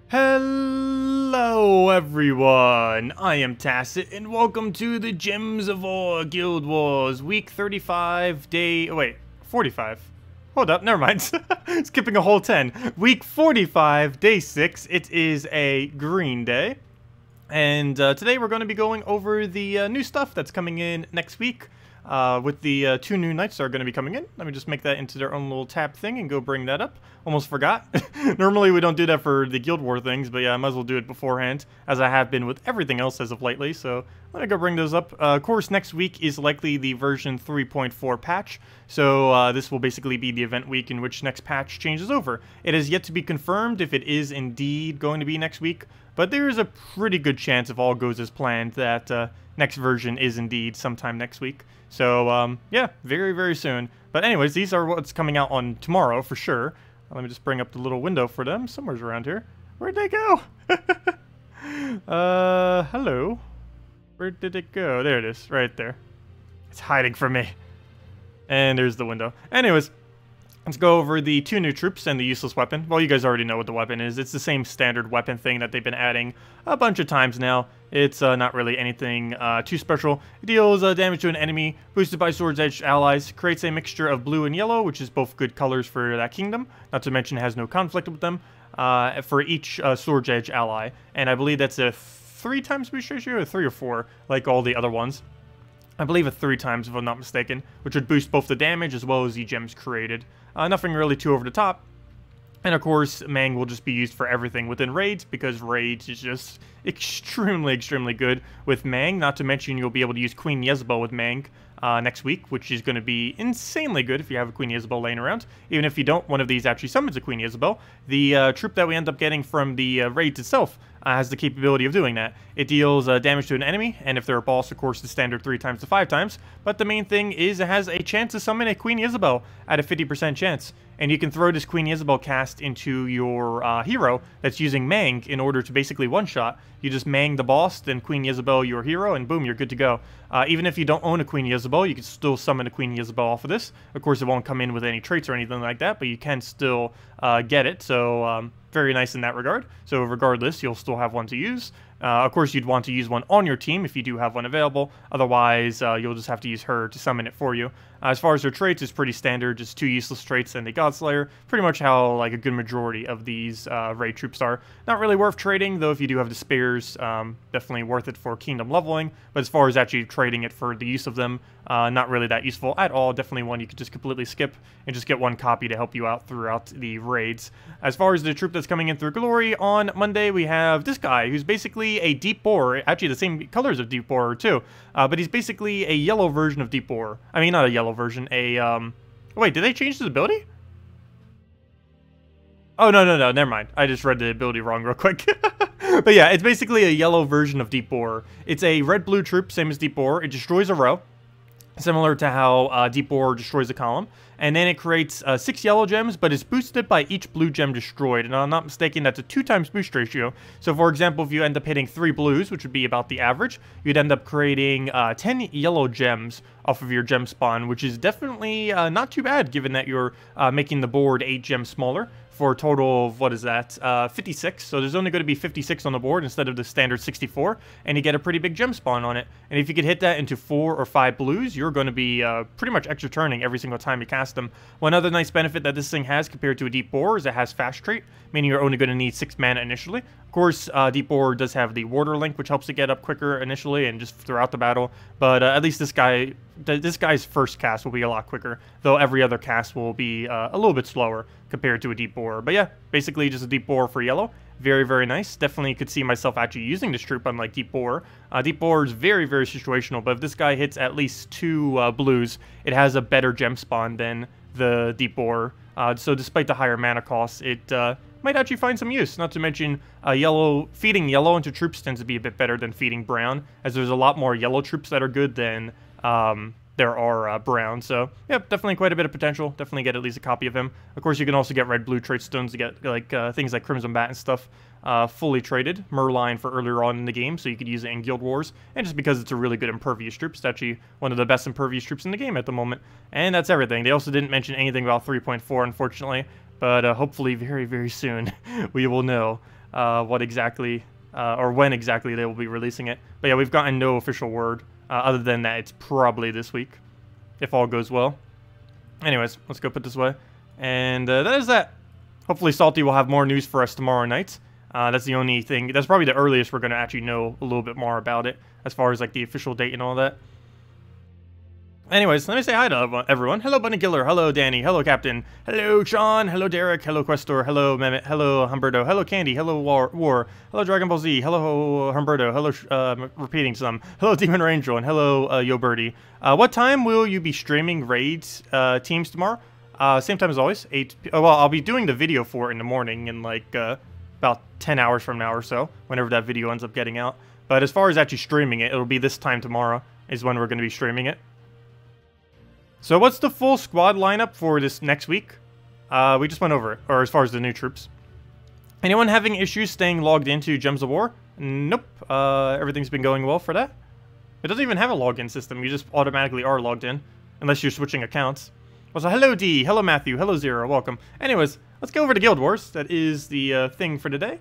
Hello everyone, I am Tacet and welcome to the Gems of War Guild Wars week 35 day, wait, 45. Hold up, never mind. Skipping a whole 10. Week 45, day 6. It is a green day. And today we're going to be going over the new stuff that's coming in next week. With the 2 new knights that are going to be coming in. Let me just make that into their own little tab thing and go bring that up. Almost forgot. Normally we don't do that for the Guild War things, but yeah, I might as well do it beforehand, as I have been with everything else as of lately, so let me go bring those up. Of course, next week is likely the version 3.4 patch, so this will basically be the event week in which next patch changes over. It is yet to be confirmed if it is indeed going to be next week, but there is a pretty good chance, if all goes as planned, that next version is indeed sometime next week. So, yeah, very, very soon. But anyways, these are what's coming out on tomorrow, for sure. Let me just bring up the little window for them. Somewhere's around here. Where'd they go? Hello. Where did it go? There it is, right there. It's hiding from me. And there's the window. Anyways, let's go over the 2 new troops and the useless weapon. Well, you guys already know what the weapon is. It's the same standard weapon thing that they've been adding a bunch of times now. It's not really anything too special. It deals damage to an enemy, boosted by Sword's Edge allies, creates a mixture of blue and yellow, which is both good colors for that kingdom. Not to mention it has no conflict with them for each Sword's Edge ally. And I believe that's a 3 times boost ratio, or 3 or 4, like all the other ones. I believe a 3 times, if I'm not mistaken, which would boost both the damage as well as the gems created. Nothing really too over the top. And of course, Mang will just be used for everything within raids, because raids is just extremely, extremely good with Mang. Not to mention you'll be able to use Queen Jezebel with Mang next week, which is going to be insanely good if you have a Queen Jezebel laying around. Even if you don't, one of these actually summons a Queen Jezebel. The troop that we end up getting from the raids itself has the capability of doing that. It deals damage to an enemy, and if they're a boss, of course, the standard 3 times to 5 times. But the main thing is it has a chance to summon a Queen Jezebel at a 50% chance. And you can throw this Queen Jezebel cast into your hero that's using Mang in order to basically one-shot. You just Mang the boss, then Queen Jezebel your hero, and boom, you're good to go. Even if you don't own a Queen Jezebel, you can still summon a Queen Jezebel off of this. Of course, it won't come in with any traits or anything like that, but you can still get it, so very nice in that regard. So regardless, you'll still have one to use. Of course, you'd want to use one on your team if you do have one available. Otherwise, you'll just have to use her to summon it for you. As far as her traits, it's pretty standard, just 2 useless traits and the Godslayer. Pretty much how like a good majority of these raid troops are. Not really worth trading, though if you do have the spares, definitely worth it for kingdom leveling. But as far as actually trading it for the use of them, not really that useful at all. Definitely one you could just completely skip and just get 1 copy to help you out throughout the raids. As far as the troop that's coming in through Glory, on Monday we have this guy, who's basically a Deep Boar. Actually, the same colors of Deep Boar, too. But he's basically a yellow version of Deep Boar. I mean, not a yellow version, wait, did they change his ability? Oh, no, never mind. I just read the ability wrong real quick. But yeah, it's basically a yellow version of Deep Boar. It's a red-blue troop, same as Deep Boar. It destroys a row, similar to how Deep Boar destroys a column. And then it creates 6 yellow gems, but it's boosted by each blue gem destroyed. And I'm not mistaken, that's a 2 times boost ratio. So for example, if you end up hitting 3 blues, which would be about the average, you'd end up creating 10 yellow gems off of your gem spawn, which is definitely not too bad, given that you're making the board 8 gems smaller. For a total of, what is that, 56. So there's only going to be 56 on the board instead of the standard 64, and you get a pretty big gem spawn on it. And if you could hit that into 4 or 5 blues, you're going to be pretty much extra turning every single time you cast them. One other nice benefit that this thing has compared to a Deep Boar is it has fast trait, meaning you're only going to need 6 mana initially. Of course, Deep Boar does have the Warder Link, which helps it get up quicker initially and just throughout the battle. But at least this guy's first cast will be a lot quicker, though every other cast will be a little bit slower compared to a Deep Boar. But yeah, basically just a Deep Boar for yellow. Very, very nice. Definitely could see myself actually using this troop, unlike Deep Boar. Deep Boar is very, very situational, but if this guy hits at least 2 blues, it has a better gem spawn than the Deep Boar. So despite the higher mana cost, it might actually find some use. Not to mention, feeding yellow into troops tends to be a bit better than feeding brown, as there's a lot more yellow troops that are good than there are brown. So, yep, definitely quite a bit of potential. Definitely get at least a copy of him. Of course, you can also get red-blue trait stones to get like things like Crimson Bat and stuff fully traded. Merline for earlier on in the game, so you could use it in Guild Wars. And just because it's a really good impervious troop, it's actually one of the best impervious troops in the game at the moment. And that's everything. They also didn't mention anything about 3.4, unfortunately. But hopefully very, very soon we will know. what exactly, or when exactly they will be releasing it. But yeah, we've gotten no official word, other than that it's probably this week, if all goes well. Anyways, let's go put this away. And that is that. Hopefully Salty will have more news for us tomorrow night. That's the only thing. That's probably the earliest we're going to actually know a little bit more about it, as far as like the official date and all that. Anyways, let me say hi to everyone. Hello, Bunny Killer. Hello, Danny. Hello, Captain. Hello, Sean. Hello, Derek. Hello, Questor. Hello, Mehmet. Hello, Humberto. Hello, Candy. Hello, War. Hello, Dragon Ball Z. Hello, Humberto. Hello, repeating some. Hello, Demon Ranger. And hello, Yo Birdie. What time will you be streaming raids teams tomorrow? Same time as always. 8. Well, I'll be doing the video for it in the morning in like about 10 hours from now or so, whenever that video ends up getting out. But as far as actually streaming it, it'll be this time tomorrow is when we're going to be streaming it. So what's the full squad lineup for this next week? We just went over it, or as far as the new troops. Anyone having issues staying logged into Gems of War? Nope. Everything's been going well for that. It doesn't even have a login system. You just automatically are logged in, unless you're switching accounts. Also, hello D, hello Matthew, hello Zero, welcome. Anyways, let's go over to Guild Wars. That is the thing for today.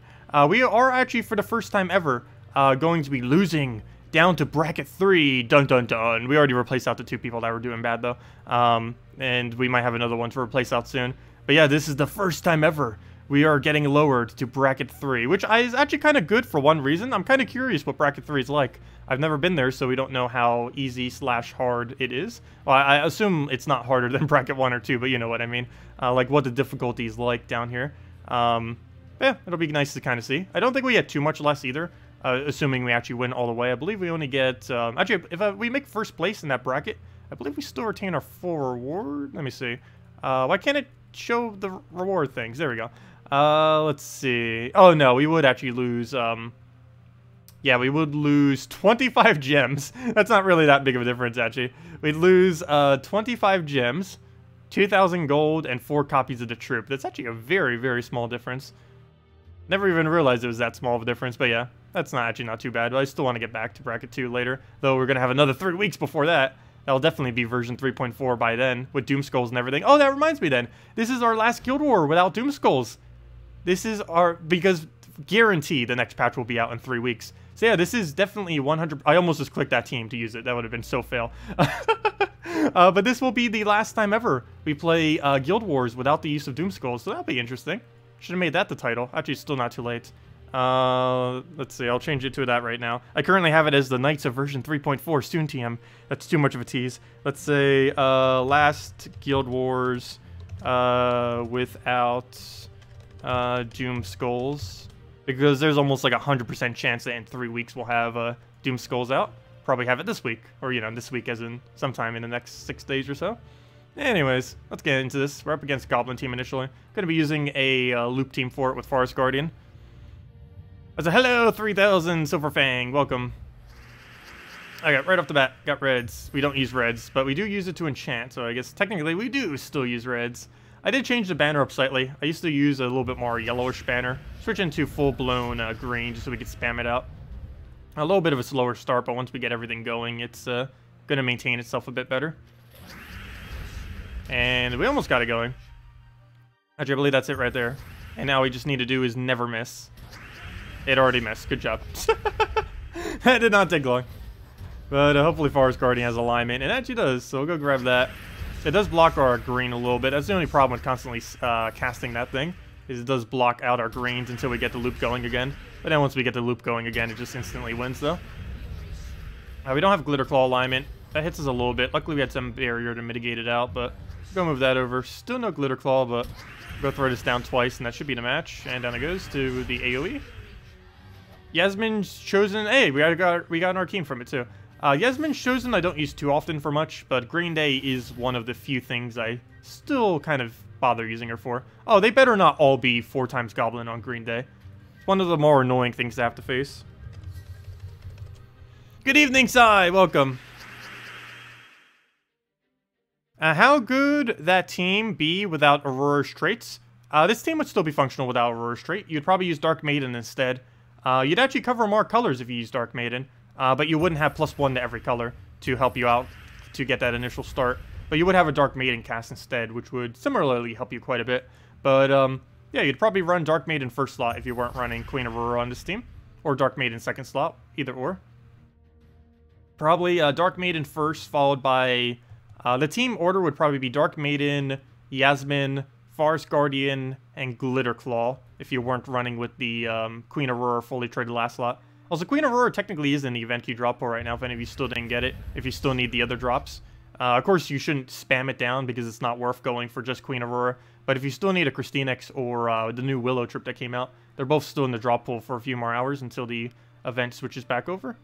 We are actually, for the first time ever, going to be losing down to bracket 3, dun dun dun. We already replaced out the 2 people that were doing bad though. And we might have another one to replace out soon. But yeah, this is the first time ever we are getting lowered to bracket 3, which is actually kind of good for one reason. I'm kind of curious what bracket 3 is like. I've never been there, so we don't know how easy / hard it is. Well, I assume it's not harder than bracket 1 or 2, but you know what I mean. Like what the difficulty is like down here. Yeah, it'll be nice to kind of see. I don't think we get too much less either. Assuming we actually win all the way. I believe we only get... actually, if we make first place in that bracket, I believe we still retain our full reward. Let me see. Why can't it show the reward things? There we go. Let's see. Oh, no, we would actually lose... yeah, we would lose 25 gems. That's not really that big of a difference, actually. We'd lose 25 gems, 2,000 gold, and 4 copies of the troop. That's actually a very, very small difference. Never even realized it was that small of a difference, but yeah, that's not too bad. But I still want to get back to bracket 2 later, though we're going to have another 3 weeks before that. That'll definitely be version 3.4 by then, with Doomskulls and everything. Oh, that reminds me then. This is our last Guild War without Doomskulls. This is our... because guarantee the next patch will be out in 3 weeks. So yeah, this is definitely 100... I almost just clicked that team to use it. That would have been so fail. But this will be the last time ever we play Guild Wars without the use of Doomskulls, so that'll be interesting. Should have made that the title. Actually, it's still not too late. Let's see. I'll change it to that right now. I currently have it as the Knights of version 3.4 Soon TM. That's too much of a tease. Let's say last Guild Wars without Doomskulls. Because there's almost like 100% chance that in 3 weeks we'll have Doomskulls out. Probably have it this week. Or, you know, this week as in sometime in the next 6 days or so. Anyways, let's get into this. We're up against Goblin team initially. Going to be using a loop team for it with Forest Guardian. As a hello, 3000 Silver Fang. Welcome. Okay, right off the bat, got reds. We don't use reds, but we do use it to enchant, so I guess technically we do still use reds. I did change the banner up slightly. I used to use a little bit more yellowish banner. Switch into full-blown green just so we could spam it out. A little bit of a slower start, but once we get everything going, it's going to maintain itself a bit better. And we almost got it going. Actually, I believe that's it right there. And now we just need to do is never miss. It already missed. Good job. That did not take long. But hopefully Forest Guardian has alignment. It actually does, so we'll go grab that. It does block our green a little bit. That's the only problem with constantly casting that thing. Is it does block out our greens until we get the loop going again. But then once we get the loop going again, it just instantly wins, though. We don't have Glitter Claw alignment. That hits us a little bit. Luckily, we had some barrier to mitigate it out, but... Go move that over. Still no Glitter Claw, but go throw this down twice, and that should be the match. And down it goes to the AoE. Yasmin's Chosen. Hey, we got an Arcane from it too. Yasmin's Chosen I don't use too often for much, but Green Day is one of the few things I still kind of bother using her for. Oh, they better not all be 4 times Goblin on Green Day. It's one of the more annoying things to have to face. Good evening, Sai. Welcome. How good that team be without Aurora's traits? This team would still be functional without Aurora's trait. You'd probably use Dark Maiden instead. You'd actually cover more colors if you use Dark Maiden, but you wouldn't have +1 to every color to help you out to get that initial start. But you would have a Dark Maiden cast instead, which would similarly help you quite a bit. But, Yeah, you'd probably run Dark Maiden first slot if you weren't running Queen Aurora on this team. Or Dark Maiden second slot, either or. Probably Dark Maiden first, followed by... the team order would probably be Dark Maiden, Yasmin, Forest Guardian, and Glitterclaw, if you weren't running with the Queen Aurora fully traded last slot. Also, Queen Aurora technically is in the event queue drop pool right now, if any of you still didn't get it, if you still need the other drops. Of course, you shouldn't spam it down because it's not worth going for just Queen Aurora, but if you still need a Christinex or the new Willow trip that came out, they're both still in the drop pool for a few more hours until the event switches back over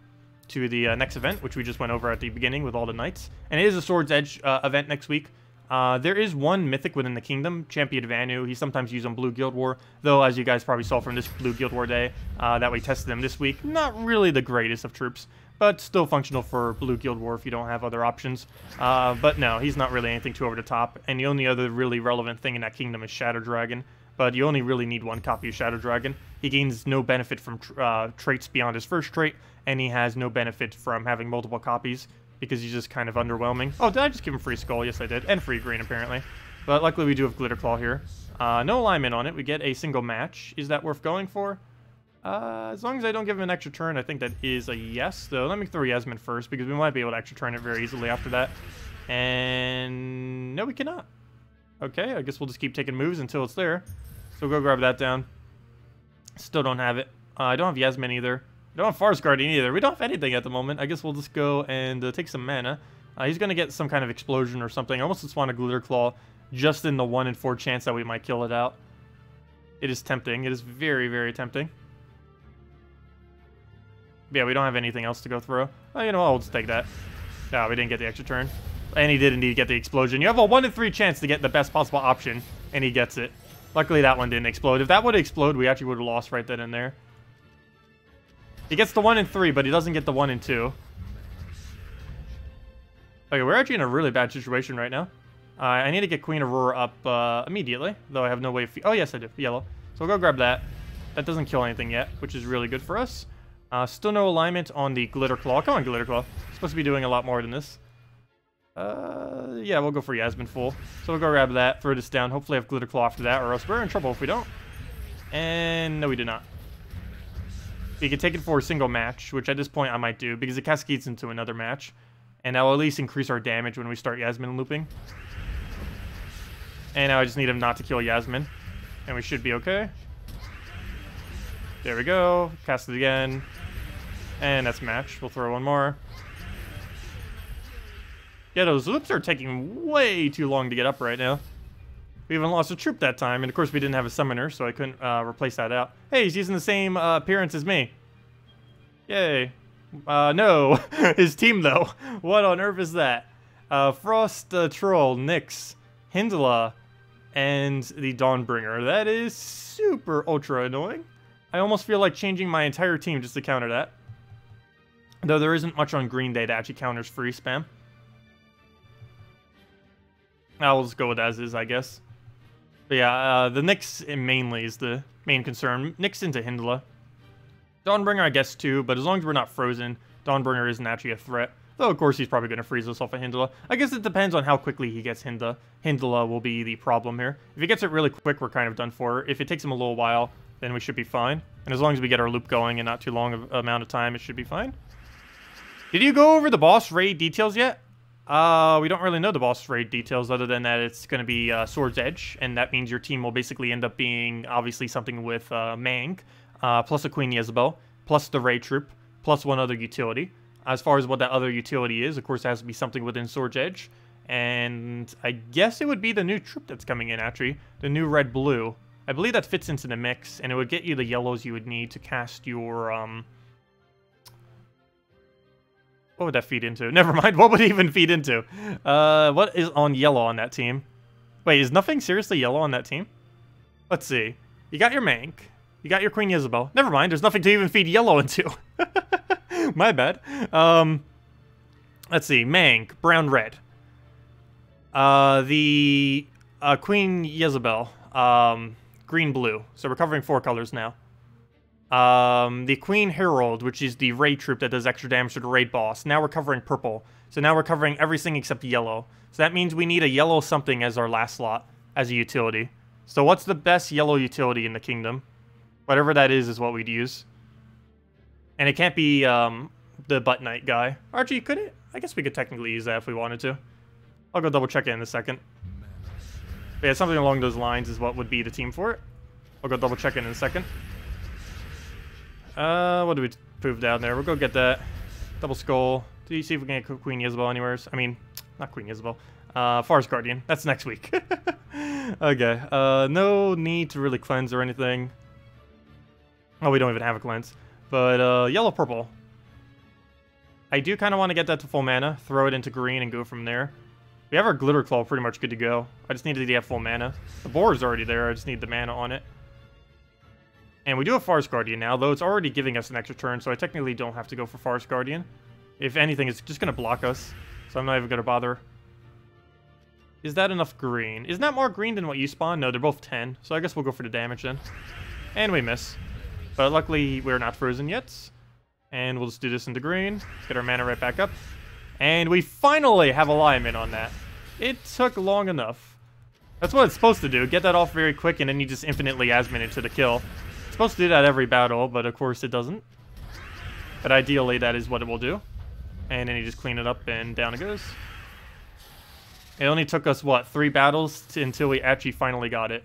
to the next event, which we just went over at the beginning with all the knights. And it is a Sword's Edge event next week. There is one mythic within the kingdom, Champion Vanu. He's sometimes used on Blue Guild War, though as you guys probably saw from this Blue Guild War day that we tested him this week, not really the greatest of troops, but still functional for Blue Guild War if you don't have other options. But no, he's not really anything too over the top, and the only other really relevant thing in that kingdom is Shadow Dragon, but you only really need one copy of Shadow Dragon. He gains no benefit from traits beyond his first trait, and he has no benefit from having multiple copies, because he's just kind of underwhelming. Oh, did I just give him free skull? Yes, I did. And free green, apparently. But luckily, we do have Glitterclaw here. No alignment on it. We get a single match. Is that worth going for? As long as I don't give him an extra turn, I think that is a yes. So let me throw Yasmin first, because we might be able to extra turn it very easily after that. And no, we cannot. Okay, I guess we'll just keep taking moves until it's there. So we'll go grab that down. Still don't have it. I don't have Yasmin either. We don't have Forest Guardian either. We don't have anything at the moment. I guess we'll just go and take some mana. He's going to get some kind of explosion or something. I almost just want a Glitterclaw just in the 1 in 4 chance that we might kill it out. It is tempting. It is very, very tempting. Yeah, we don't have anything else to go through. Oh, you know what? I'll just take that. No, we didn't get the extra turn. And he did indeed get the explosion. You have a 1 in 3 chance to get the best possible option, and he gets it. Luckily, that one didn't explode. If that would explode, we actually would have lost right then and there. He gets the 1 in 3, but he doesn't get the 1 in 2. Okay, we're actually in a really bad situation right now. I need to get Queen Aurora up immediately, though I have no way of... Oh, yes, I do. Yellow. So we'll go grab that. That doesn't kill anything yet, which is really good for us. Still no alignment on the Glitterclaw. Come on, Glitterclaw. Supposed to be doing a lot more than this. Yeah, we'll go for Yasmin full. So we'll go grab that, throw this down. Hopefully have Glitterclaw after that, or else we're in trouble if we don't. And no, we do not. You can take it for a single match, which at this point I might do, because it cascades into another match. And that will at least increase our damage when we start Yasmin looping. And now I just need him not to kill Yasmin. And we should be okay. There we go. Cast it again. And that's match. We'll throw one more. Yeah, those loops are taking way too long to get up right now. We even lost a troop that time, and of course we didn't have a summoner, so I couldn't replace that out. Hey, he's using the same appearance as me. Yay. No. His team, though. What on earth is that? Frost Troll, Nyx, Hyndla, and the Dawnbringer. That is super ultra annoying. I almost feel like changing my entire team just to counter that. Though there isn't much on Green Day that actually counters free spam. I'll just go with as is, I guess. But yeah, the Nyx mainly is the main concern. Nyx into Hyndla. Dawnbringer, I guess, too, but as long as we're not frozen, Dawnbringer isn't actually a threat. Though, of course, he's probably going to freeze us off of Hyndla. I guess it depends on how quickly he gets Hyndla. Hyndla will be the problem here. If he gets it really quick, we're kind of done for. If it takes him a little while, then we should be fine. And as long as we get our loop going in not too long of amount of time, it should be fine. Did you go over the boss raid details yet? We don't really know the boss raid details other than that it's going to be Sword's Edge, and that means your team will basically end up being obviously something with Mang, plus a Queen Jezebel, plus the raid troop, plus one other utility. As far as what that other utility is, of course, it has to be something within Sword's Edge, and I guess it would be the new troop that's coming in, actually, the new red-blue. I believe that fits into the mix, and it would get you the yellows you would need to cast your, what would that feed into? Never mind, what would it even feed into? What is on yellow on that team? Wait, is nothing seriously yellow on that team? Let's see. You got your Mank. You got your Queen Jezebel. Never mind, there's nothing to even feed yellow into. My bad. Let's see. Mank, brown, red. The Queen Jezebel, green, blue. So we're covering 4 colors now. The Queen Herald, which is the raid troop that does extra damage to the raid boss. Now we're covering purple. So now we're covering everything except yellow. So that means we need a yellow something as our last slot, as a utility. So what's the best yellow utility in the kingdom? Whatever that is what we'd use. And it can't be the Butt Knight guy. Archie, could it? I guess we could technically use that if we wanted to. I'll go double check it in a second. But yeah, something along those lines is what would be the team for it. I'll go double check it in a second. What do we move down there? We'll go get that. Double Skull. Do you see if we can get Queen Isabel anywhere? I mean, not Queen Isabel. Forest Guardian. That's next week. Okay. No need to really cleanse or anything. Oh, we don't even have a cleanse. But, yellow-purple. I do kind of want to get that to full mana, throw it into green, and go from there. We have our Glitter Claw pretty much good to go. I just needed to get full mana. The boar is already there, I just need the mana on it. And we do have Forest Guardian now, though it's already giving us an extra turn, so I technically don't have to go for Forest Guardian. If anything, it's just going to block us, so I'm not even going to bother. Is that enough green? Isn't that more green than what you spawn? No, they're both 10, so I guess we'll go for the damage then. And we miss. But luckily, we're not frozen yet. And we'll just do this into green. Let's get our mana right back up. And we finally have alignment on that. It took long enough. That's what it's supposed to do. Get that off very quick, and then you just infinitely Asmin it to the kill. It's supposed to do that every battle, but of course it doesn't. But ideally, that is what it will do. And then you just clean it up, and down it goes. It only took us, what, 3 battles until we actually finally got it.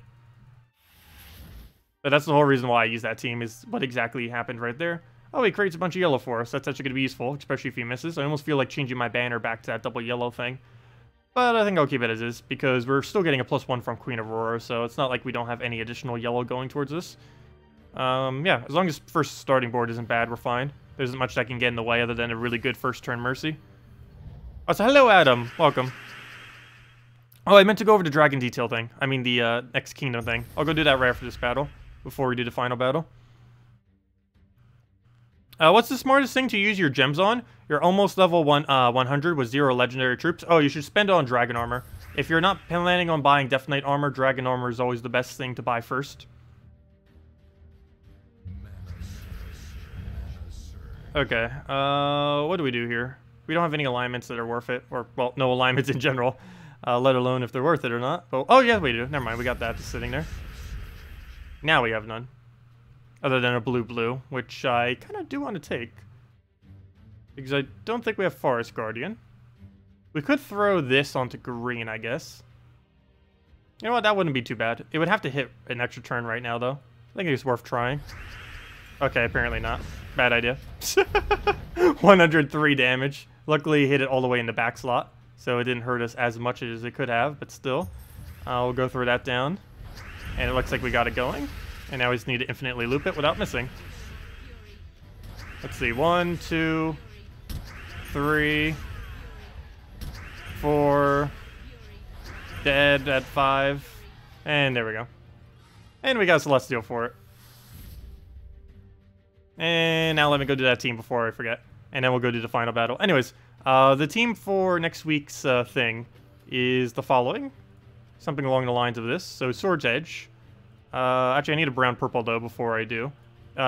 But that's the whole reason why I use that team, is what exactly happened right there. Oh, he creates a bunch of yellow for us. That's actually going to be useful, especially if he misses. I almost feel like changing my banner back to that double yellow thing. But I think I'll keep it as is, because we're still getting a +1 from Queen Aurora, so it's not like we don't have any additional yellow going towards this. Yeah, as long as first starting board isn't bad, we're fine. There isn't much that can get in the way other than a really good first turn Mercy. Oh, so hello, Adam. Welcome. Oh, I meant to go over the Dragon Detail thing. I mean, the next Kingdom thing. I'll go do that right after this battle, before we do the final battle. What's the smartest thing to use your gems on? You're almost level 100 with 0 legendary troops. Oh, you should spend it on Dragon Armor. If you're not planning on buying Death Knight Armor, Dragon Armor is always the best thing to buy first. Okay, what do we do here? We don't have any alignments that are worth it. Or, well, no alignments in general. Let alone if they're worth it or not. Oh, yeah, we do. Never mind, we got that just sitting there. Now we have none. Other than a blue-blue, which I kind of do want to take. Because I don't think we have Forest Guardian. We could throw this onto green, I guess. You know what, that wouldn't be too bad. It would have to hit an extra turn right now, though. I think it's worth trying. Okay, apparently not. Bad idea. 103 damage. Luckily, hit it all the way in the back slot. So it didn't hurt us as much as it could have, but still. We'll go throw that down. And it looks like we got it going. And now we just need to infinitely loop it without missing. Let's see. 1, 2, 3, 4. Dead at 5. And there we go. And we got Celestial for it. And now let me go do that team before I forget. And then we'll go do the final battle. Anyways, the team for next week's thing is the following. Something along the lines of this. So Sword's Edge. Actually, I need a brown-purple, though, before I do.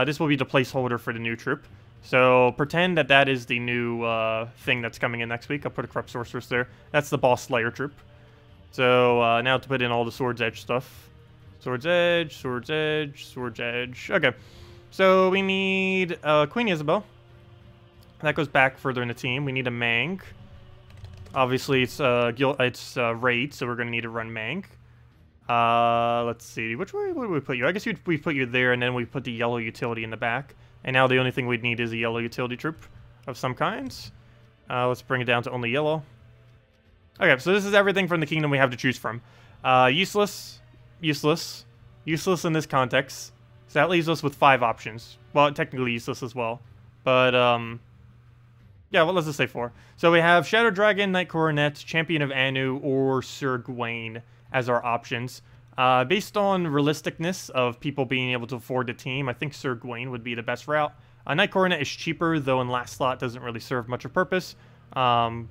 This will be the placeholder for the new troop. So pretend that that is the new thing that's coming in next week. I'll put a Corrupt Sorceress there. That's the Boss Slayer troop. So now to put in all the Sword's Edge stuff. Sword's Edge, Sword's Edge, Sword's Edge. Okay. So we need Queen Isabel. That goes back further in the team. We need a Mang. Obviously, it's raid, so we're going to need to run Mang. Let's see. Which way would we put you? I guess we put you there, and then we put the yellow utility in the back. And now the only thing we'd need is a yellow utility troop of some kinds. Let's bring it down to only yellow. Okay, so this is everything from the kingdom we have to choose from. Useless, useless, useless in this context. So that leaves us with 5 options. Well, technically useless as well. But, yeah, well, let's just say 4. So we have Shadow Dragon, Knight Coronet, Champion of Anu, or Sir Gawain as our options. Based on realisticness of people being able to afford the team, I think Sir Gawain would be the best route. Knight Coronet is cheaper, though in last slot doesn't really serve much of purpose. Though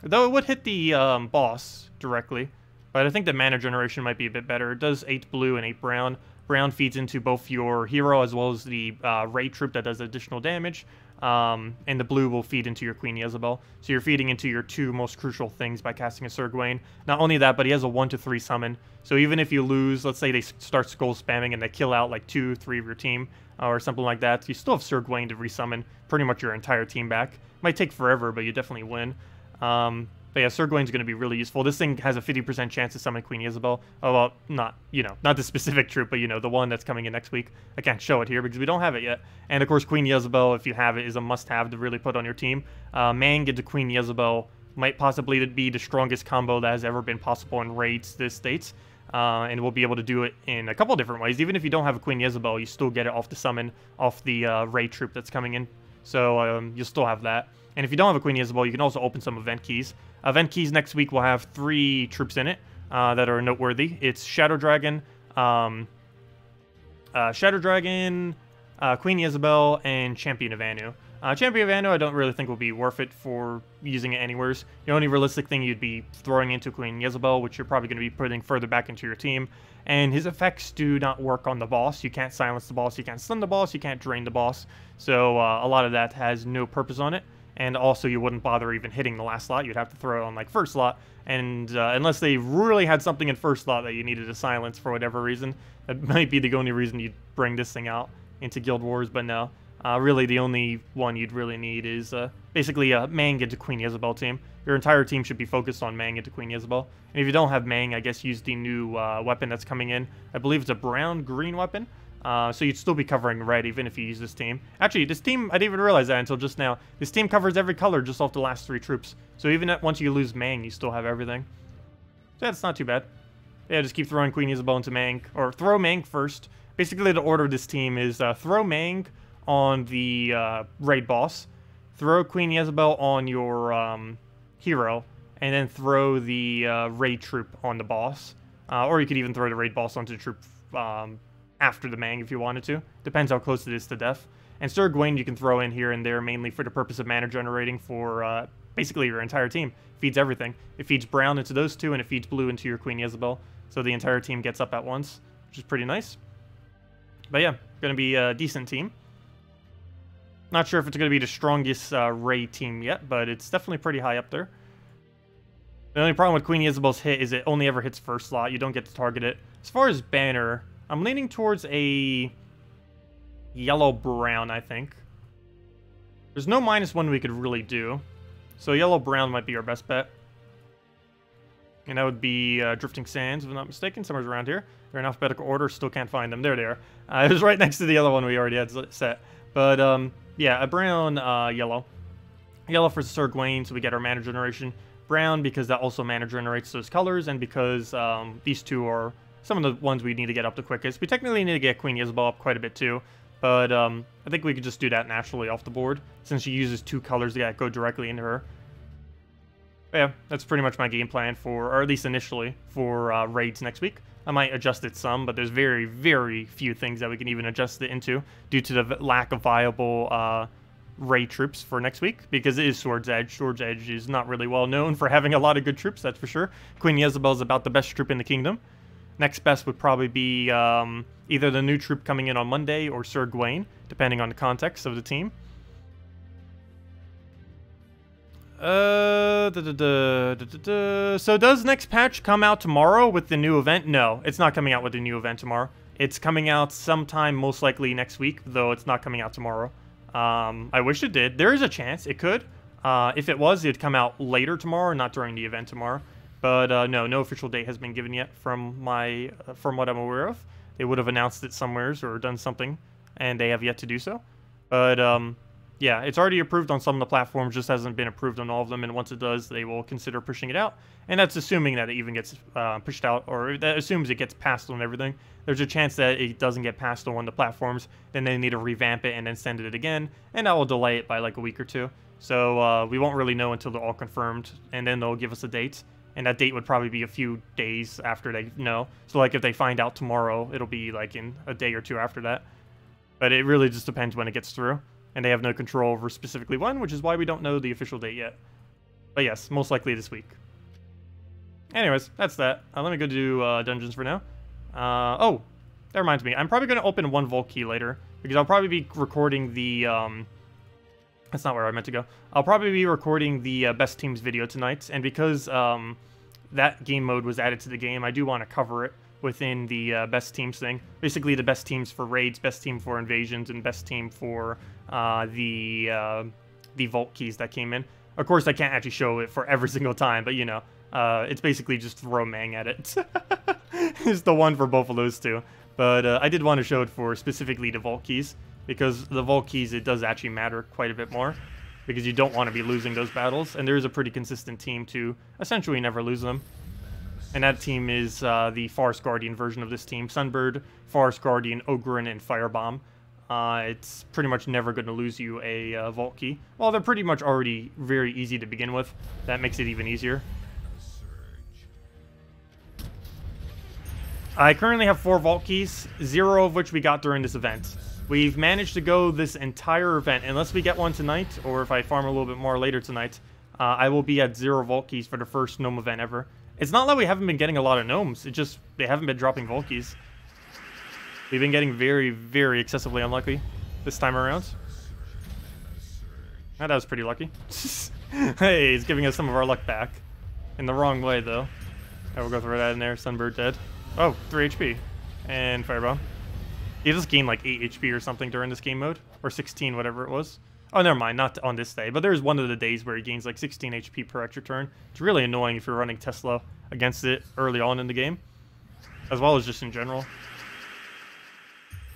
it would hit the boss directly. But I think the mana generation might be a bit better. It does 8 blue and 8 brown. Brown feeds into both your hero as well as the raid troop that does additional damage. and the blue will feed into your Queen Jezebel. So you're feeding into your two most crucial things by casting a Sir Gawain. Not only that, but he has a 1-3 summon. So even if you lose, let's say they start skull spamming and they kill out like 2-3 of your team or something like that, you still have Sir Gawain to resummon pretty much your entire team back. Might take forever, but you definitely win. But yeah, Sir Gawain's going to be really useful. This thing has a 50% chance to summon Queen Jezebel. Oh, well, not the specific troop, but, the one that's coming in next week. I can't show it here because we don't have it yet. And, of course, Queen Jezebel, if you have it, is a must-have to really put on your team. Mang into Queen Jezebel might possibly be the strongest combo that has ever been possible in raids this dates. And we'll be able to do it in a couple different ways. Even if you don't have a Queen Jezebel, you still get it off the summon, off the raid troop that's coming in. So you'll still have that. And if you don't have a Queen Jezebel, you can also open some event keys. Event keys next week will have 3 troops in it that are noteworthy. It's Shadow Dragon, Queen Jezebel, and Champion of Anu. Champion of Anu I don't really think will be worth it for using it anywheres. The only realistic thing you'd be throwing into Queen Jezebel, which you're probably going to be putting further back into your team. And his effects do not work on the boss. You can't silence the boss, you can't stun the boss, you can't drain the boss. So a lot of that has no purpose on it. And also, you wouldn't bother even hitting the last slot. You'd have to throw it on, like, first slot. And unless they really had something in first slot that you needed to silence for whatever reason, that might be the only reason you'd bring this thing out into Guild Wars. But no, really the only one you'd really need is basically a Mang into Queen Jezebel team. Your entire team should be focused on Mang into Queen Jezebel. And if you don't have Mang, I guess use the new weapon that's coming in. I believe it's a brown-green weapon. So you'd still be covering red even if you use this team. Actually, this team, I didn't even realize that until just now. This team covers every color just off the last 3 troops. So even once you lose Mang, you still have everything. So yeah, it's not too bad. Yeah, just keep throwing Queen Jezebel into Mang. Or throw Mang first. Basically, the order of this team is throw Mang on the raid boss. Throw Queen Jezebel on your hero. And then throw the raid troop on the boss. Or you could even throw the raid boss onto the troop after the Mang if you wanted to. Depends how close it is to death. And Sir Gawain you can throw in here and there mainly for the purpose of mana generating for basically your entire team. Feeds everything. It feeds brown into those 2 and it feeds blue into your Queen Jezebel. So the entire team gets up at once, which is pretty nice. But yeah, going to be a decent team. Not sure if it's going to be the strongest raid team yet, but it's definitely pretty high up there. The only problem with Queen Jezebel's hit is it only ever hits first slot. You don't get to target it. As far as banner, I'm leaning towards a yellow-brown, I think. There's no -1 we could really do. So yellow-brown might be our best bet. And that would be Drifting Sands, if I'm not mistaken. Somewhere's around here. They're in alphabetical order. Still can't find them. There they are. It was right next to the other one we already had set. But, yeah, a brown, yellow. Yellow for Sir Gawain, so we get our mana generation. Brown, because that also mana generates those colors. And because these 2 are some of the ones we need to get up the quickest. We technically need to get Queen Jezebel up quite a bit too, but I think we could just do that naturally off the board, since she uses 2 colors that go directly into her. But yeah, that's pretty much my game plan for, or at least initially, for raids next week. I might adjust it some, but there's very, very few things that we can even adjust it into, due to the lack of viable raid troops for next week, because it is Sword's Edge. Sword's Edge is not really well known for having a lot of good troops, that's for sure. Queen Jezebel is about the best troop in the kingdom. Next best would probably be either the new troop coming in on Monday or Sir Gawain, depending on the context of the team. So does next patch come out tomorrow with the new event? No, it's not coming out with the new event tomorrow. It's coming out sometime, most likely next week, though it's not coming out tomorrow. I wish it did. There is a chance it could. If it was, it'd come out later tomorrow, not during the event tomorrow. But no official date has been given yet from what I'm aware of. They would have announced it somewheres or done something, and they have yet to do so. But yeah, it's already approved on some of the platforms, just hasn't been approved on all of them. And once it does, they will consider pushing it out. And that's assuming that it even gets pushed out, or that assumes it gets passed on everything. There's a chance that it doesn't get passed on one of the platforms. Then they need to revamp it and then send it again, and that will delay it by like a week or 2. So we won't really know until they're all confirmed, and then they'll give us a date. And that date would probably be a few days after they know. So, like, if they find out tomorrow, it'll be, like, in a day or 2 after that. But it really just depends when it gets through. And they have no control over specifically when, which is why we don't know the official date yet. But yes, most likely this week. Anyways, that's that. Let me go do dungeons for now. Oh, that reminds me. I'm probably going to open 1 vault key later. Because I'll probably be recording the That's not where I meant to go. I'll probably be recording the best teams video tonight, and because that game mode was added to the game, I do want to cover it within the best teams thing. Basically, the best teams for raids, best team for invasions, and best team for the vault keys that came in. Of course, I can't actually show it for every single time, but you know, it's basically just throw Mang at it. It's the one for both of those two. But I did want to show it for specifically the vault keys, because the vault keys, it does actually matter quite a bit more, because you don't want to be losing those battles, and there's a pretty consistent team to essentially never lose them. And that team is the Forest Guardian version of this team. Sunbird, Forest Guardian, Ogryn, and Firebomb. It's pretty much never going to lose you a vault key. Well, they're pretty much already very easy to begin with. That makes it even easier. I currently have 4 vault keys, 0 of which we got during this event. We've managed to go this entire event, unless we get one tonight, or if I farm a little bit more later tonight, I will be at 0 vault keys for the first gnome event ever. It's not that we haven't been getting a lot of gnomes, it's just they haven't been dropping vault keys. We've been getting very, very excessively unlucky this time around. Oh, that was pretty lucky. Hey, he's giving us some of our luck back. In the wrong way, though. I will go throw that in there. Sunbird dead. Oh, 3 HP. And Firebomb. He just gained like 8 HP or something during this game mode. Or 16, whatever it was. Oh, never mind. Not on this day. But there's one of the days where he gains like 16 HP per extra turn. It's really annoying if you're running Tesla against it early on in the game. As well as just in general.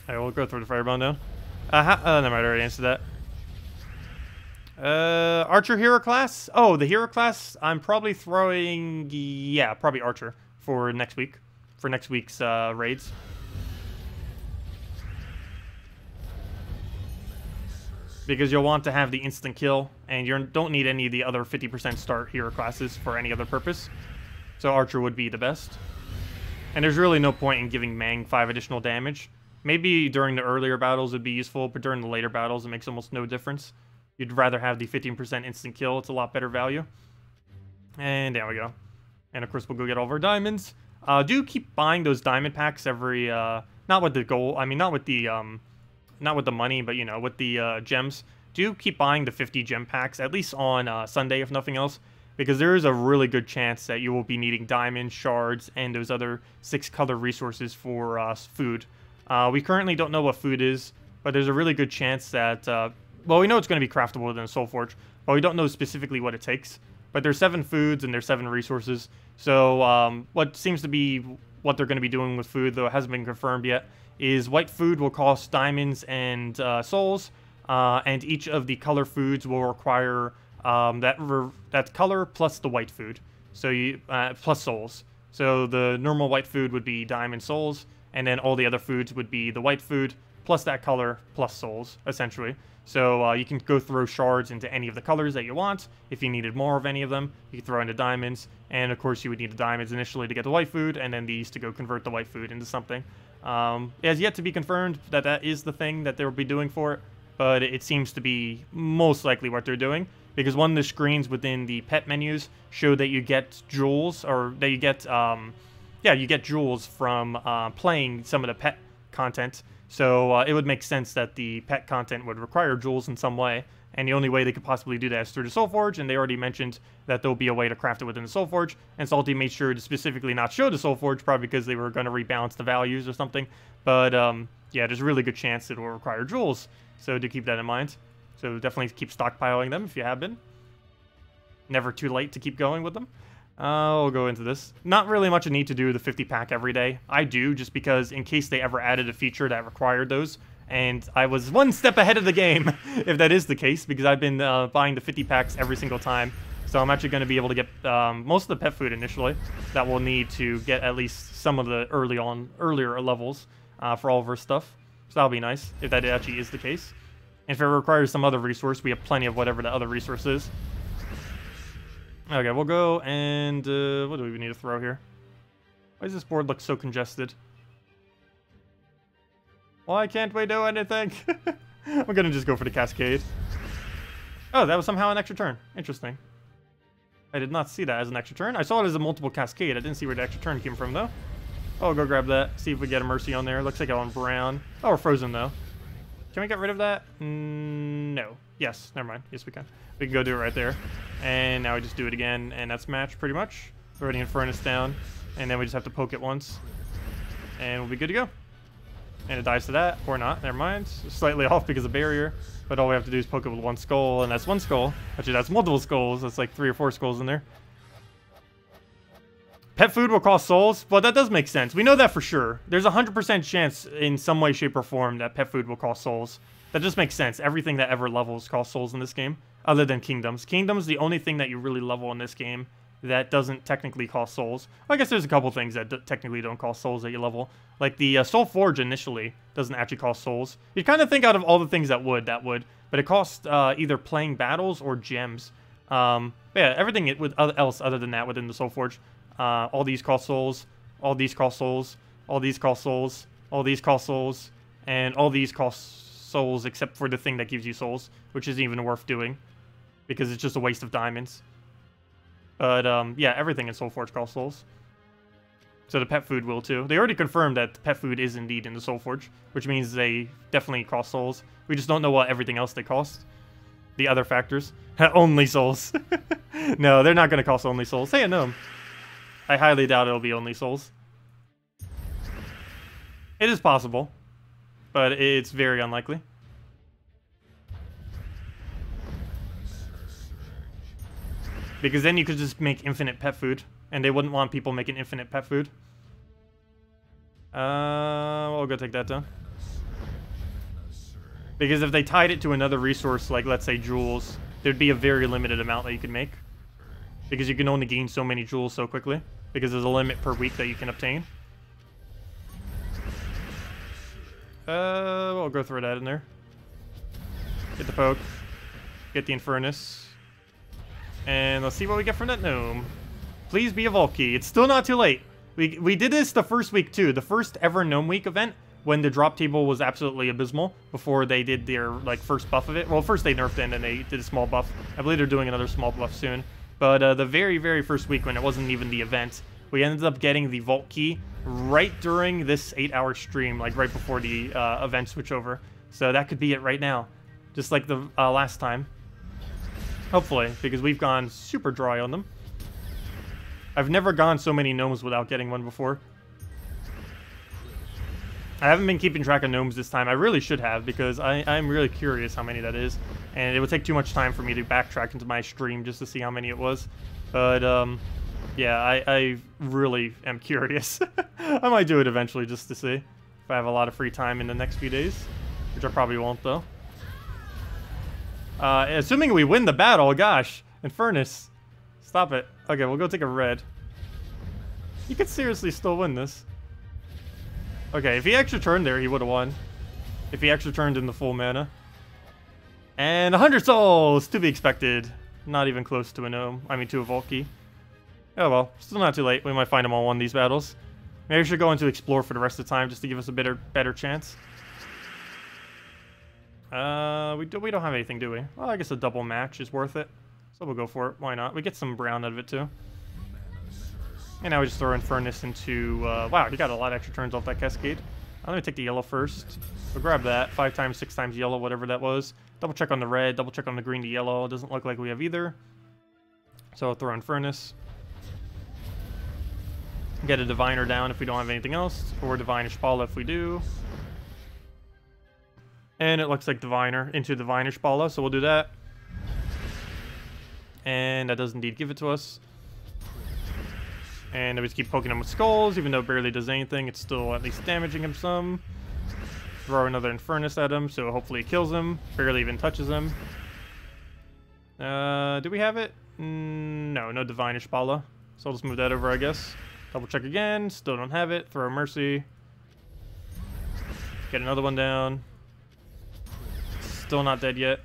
Alright, we'll go throw the Firebomb down. Never mind, I already answered that. Archer hero class? Oh, the hero class, I'm probably throwing... Yeah, probably Archer for next week. For next week's raids. Because you'll want to have the instant kill, and you don't need any of the other 50% start hero classes for any other purpose. So Archer would be the best. And there's really no point in giving Mang 5 additional damage. Maybe during the earlier battles it'd be useful, but during the later battles it makes almost no difference. You'd rather have the 15% instant kill, it's a lot better value. And there we go. And of course we'll go get all of our diamonds. Do keep buying those diamond packs every, not with the gold, I mean not with the money, but you know, with the gems. Do keep buying the 50 gem packs, at least on Sunday if nothing else. Because there is a really good chance that you will be needing diamonds, shards, and those other 6 color resources for food. We currently don't know what food is, but there's a really good chance that, well, we know it's going to be craftable within a Soul Forge, but we don't know specifically what it takes. But there's 7 foods and there's 7 resources. So what seems to be what they're going to be doing with food, though it hasn't been confirmed yet, is white food will cost diamonds and souls, and each of the color foods will require that color plus the white food, so you plus souls. So the normal white food would be diamond souls, and then all the other foods would be the white food plus that color plus souls, essentially. So you can go throw shards into any of the colors that you want. If you needed more of any of them, you could throw into diamonds, and of course you would need the diamonds initially to get the white food, and then these to go convert the white food into something. It has yet to be confirmed that that is the thing that they'll be doing for it, but it seems to be most likely what they're doing, because one of the screens within the pet menus show that you get jewels, or that you get, yeah, you get jewels from playing some of the pet content. So it would make sense that the pet content would require jewels in some way, and the only way they could possibly do that is through the Soul Forge, and they already mentioned that there'll be a way to craft it within the Soul Forge, and Salty made sure to specifically not show the Soul Forge, probably because they were going to rebalance the values or something. But yeah, there's a really good chance it will require jewels, so do keep that in mind. So definitely keep stockpiling them if you have been. Never too late to keep going with them. I'll go into this. Not really much a need to do the 50 pack every day. I do, just because in case they ever added a feature that required those, and I was one step ahead of the game, if that is the case, because I've been buying the 50 packs every single time. So I'm actually going to be able to get most of the pet food initially that we'll need to get at least some of the earlier levels for all of our stuff. So that'll be nice, if that actually is the case. And if it requires some other resource, we have plenty of whatever the other resource is. Okay, we'll go and, what do we need to throw here? Why does this board look so congested? Why can't we do anything? We're gonna just go for the cascade. Oh, that was somehow an extra turn. Interesting. I did not see that as an extra turn. I saw it as a multiple cascade. I didn't see where the extra turn came from, though. Oh, we'll go grab that. See if we get a mercy on there. Looks like I'm on brown. Oh, we're frozen, though. Can we get rid of that? No. Yes, never mind. Yes, we can. We can go do it right there. And now we just do it again, and that's match pretty much. Already in furnace down, and then we just have to poke it once, and we'll be good to go. And it dies to that, or not. Never mind. It's slightly off because of barrier, but all we have to do is poke it with one skull, and that's one skull. Actually, that's multiple skulls. That's like 3 or 4 skulls in there. Pet food will cost souls. Well, that does make sense. We know that for sure. There's a 100% chance in some way, shape, or form that pet food will cost souls. That just makes sense. Everything that ever levels costs souls in this game, other than kingdoms. Kingdoms, the only thing that you really level in this game that doesn't technically cost souls. I guess there's a couple things that technically don't cost souls that you level. Like the Soul Forge initially doesn't actually cost souls. You'd kind of think out of all the things that would. But it costs either playing battles or gems. Yeah, everything else other than that within the Soul Forge. All these cost souls, all these cost souls, all these cost souls, all these cost souls, and all these cost souls except for the thing that gives you souls, which isn't even worth doing because it's just a waste of diamonds. But, yeah, everything in Soul Forge costs souls. So the pet food will, too. They already confirmed that the pet food is indeed in the Soul Forge, which means they definitely cost souls. We just don't know what everything else they cost. The other factors. Only souls. No, they're not going to cost only souls. Hey, a gnome. I highly doubt it'll be only souls. It is possible, but it's very unlikely. Because then you could just make infinite pet food, and they wouldn't want people making infinite pet food. We'll go take that down. Because if they tied it to another resource, like let's say jewels, there'd be a very limited amount that you could make. Because you can only gain so many jewels so quickly. Because there's a limit per week that you can obtain. We'll go throw that in there. Get the poke. Get the Infernus. And let's see what we get from that gnome. Please be a Vault Key. It's still not too late. We did this the first week too. The first ever Gnome Week event when the drop table was absolutely abysmal before they did their like first buff of it. Well, first they nerfed it and then they did a small buff. I believe they're doing another small buff soon. But the very, very first week when it wasn't even the event, we ended up getting the Vault Key right during this 8-hour stream, like right before the event switch over. So that could be it right now. Just like the last time. Hopefully, because we've gone super dry on them. I've never gone so many gnomes without getting one before. I haven't been keeping track of gnomes this time. I really should have, because I'm really curious how many that is. And it would take too much time for me to backtrack into my stream just to see how many it was. But, yeah, I really am curious. I might do it eventually just to see if I have a lot of free time in the next few days. Which I probably won't, though. Assuming we win the battle, gosh. Infernus. Stop it. Okay, we'll go take a red. You could seriously still win this. Okay, if he extra turned there, he would have won. If he extra turned in the full mana. And 100 souls! To be expected. Not even close to a gnome. I mean, to a Vault Key. Oh well, still not too late. We might find him on one of these battles. Maybe we should go into Explore for the rest of the time just to give us a better chance. We don't have anything, do we? Well, I guess a double match is worth it. So we'll go for it. Why not? We get some brown out of it, too. And now we just throw Infernus into... wow, he got a lot of extra turns off that Cascade. I'm going to take the yellow first. We'll grab that. 5 times, 6 times yellow, whatever that was. Double check on the red. Double check on the green to yellow. It doesn't look like we have either. So I'll throw Infernus. Get a Diviner down if we don't have anything else. Or Divine Ishpala if we do. And it looks like Diviner into Divine Ishpala, so we'll do that. And that does indeed give it to us. And we just keep poking him with skulls, even though it barely does anything. It's still at least damaging him some. Throw another Infernus at him, so hopefully it kills him. Barely even touches him. Do we have it? No Divine Ishpala. So I'll just move that over, I guess. Double check again. Still don't have it. Throw Mercy. Get another one down. Still not dead yet.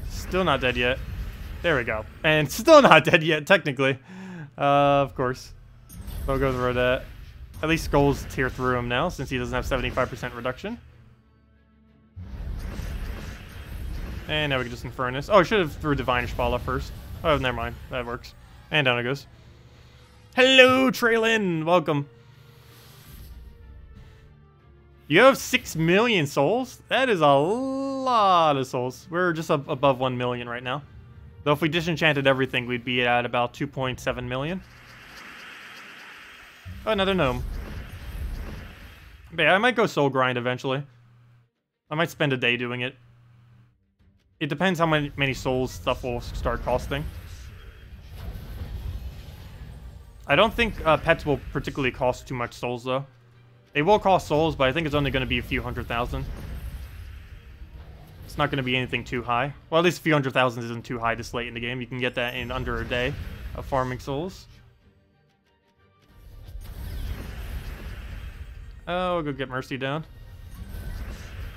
Still not dead yet. There we go. And still not dead yet, technically. Of course. We'll go through that. At least skulls tear through him now, since he doesn't have 75% reduction. And now we can just Infernus. Oh, I should have threw Divine Ishpala first. Oh, never mind. That works. And down it goes. Hello, Traylin! Welcome. You have 6 million souls? That is a lot of souls. We're just above 1 million right now. Though if we disenchanted everything, we'd be at about 2.7 million. Oh, another gnome. But yeah, I might go soul grind eventually. I might spend a day doing it. It depends how many souls stuff will start costing. I don't think pets will particularly cost too much souls, though. They will cost souls, but I think it's only going to be a few 100,000. It's not going to be anything too high. Well, at least a few 100,000 isn't too high this late in the game. You can get that in under a day of farming souls. Oh, we'll go get Mercy down.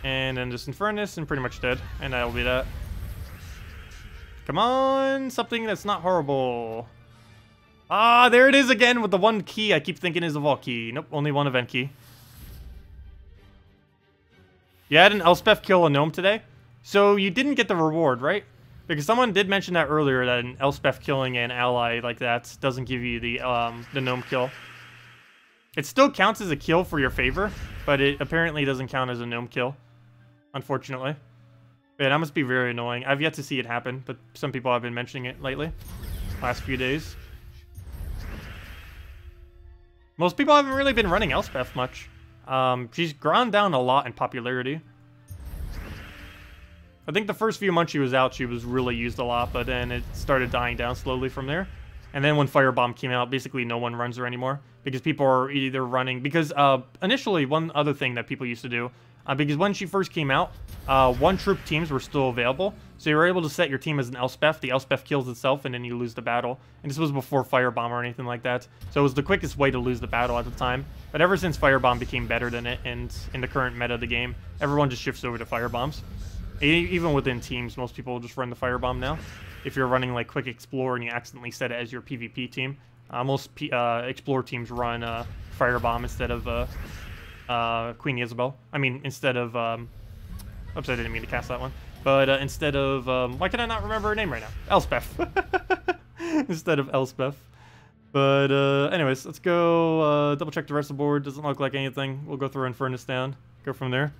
And then just Infernus and pretty much dead. And that'll be that. Come on! Something that's not horrible. Ah, there it is again with the one key I keep thinking is a vault key. Nope, only one event key. You had an Elspeth kill a gnome today? So you didn't get the reward, right? Because someone did mention that earlier, that an Elspeth killing an ally like that doesn't give you the gnome kill. It still counts as a kill for your favor, but it apparently doesn't count as a gnome kill, unfortunately. Yeah, that must be very annoying. I've yet to see it happen, but some people have been mentioning it lately, last few days. Most people haven't really been running Elspeth much. She's gone down a lot in popularity. I think the first few months she was out, she was really used a lot, but then it started dying down slowly from there. And then when Firebomb came out, basically no one runs her anymore. Because people are either running... Because initially, one other thing that people used to do... because when she first came out, one-troop teams were still available. So you were able to set your team as an Elspeth. The Elspeth kills itself, and then you lose the battle. And this was before Firebomb or anything like that. So it was the quickest way to lose the battle at the time. But ever since Firebomb became better than it, and in the current meta of the game, everyone just shifts over to Firebombs. Even within teams, most people will just run the Firebomb now. If you're running like Quick Explore and you accidentally set it as your PvP team, most Explore teams run Firebomb instead of Queen Isabel. I mean, instead of... Oops, I didn't mean to cast that one. But instead of... why can I not remember her name right now? Elspeth. Instead of Elspeth. But anyways, let's go double check the rest of the board. Doesn't look like anything. We'll go through Infernus down. Go from there.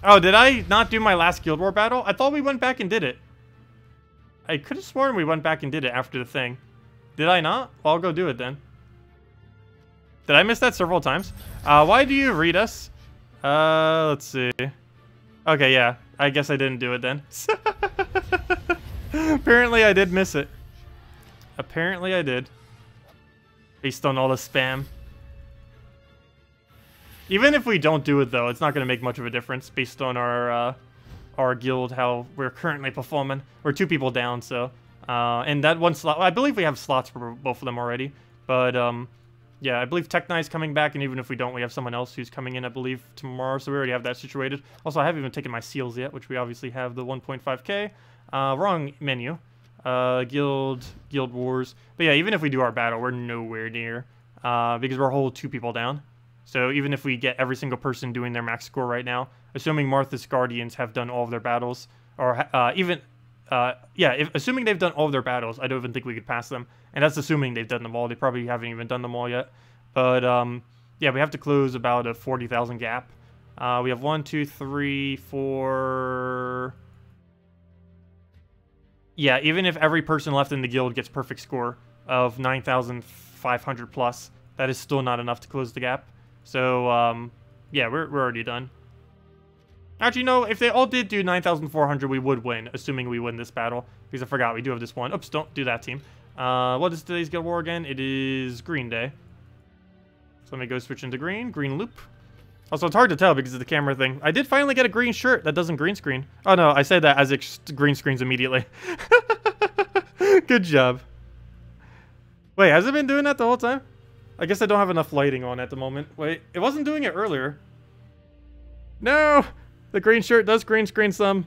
Oh, did I not do my last Guild War battle? I thought we went back and did it. I could have sworn we went back and did it after the thing. Did I not? Well, I'll go do it then. Did I miss that several times? Why do you read us? Let's see. Okay, yeah. I guess I didn't do it then. Apparently I did miss it. Apparently I did. Based on all the spam. Even if we don't do it, though, it's not going to make much of a difference based on our guild, how we're currently performing. We're 2 people down, so... and that one slot... I believe we have slots for both of them already. But, yeah, I believe Tech Knight's coming back, and even if we don't, we have someone else who's coming in, I believe, tomorrow, so we already have that situated. Also, I haven't even taken my seals yet, which we obviously have the 1.5k. Wrong menu. Guild Wars. But yeah, even if we do our battle, we're nowhere near, because we're a whole 2 people down. So even if we get every single person doing their max score right now, assuming Martha's Guardians have done all of their battles, or assuming they've done all of their battles, I don't even think we could pass them. And that's assuming they've done them all. They probably haven't even done them all yet. But yeah, we have to close about a 40,000 gap. We have 1, 2, 3, 4... Yeah, even if every person left in the guild gets perfect score of 9,500 plus, that is still not enough to close the gap. So, yeah, we're already done. Actually, no, if they all did do 9,400, we would win, assuming we win this battle. Because I forgot, we do have this one. Oops, don't do that, team. What is today's Guild War again? It is Green Day. So let me go switch into green. Green loop. Also, it's hard to tell because of the camera thing. I did finally get a green shirt that doesn't green screen. Oh, no, I said that as it green screens immediately. Good job. Wait, has it been doing that the whole time? I guess I don't have enough lighting on at the moment. Wait, it wasn't doing it earlier. No! The green shirt does green screen some.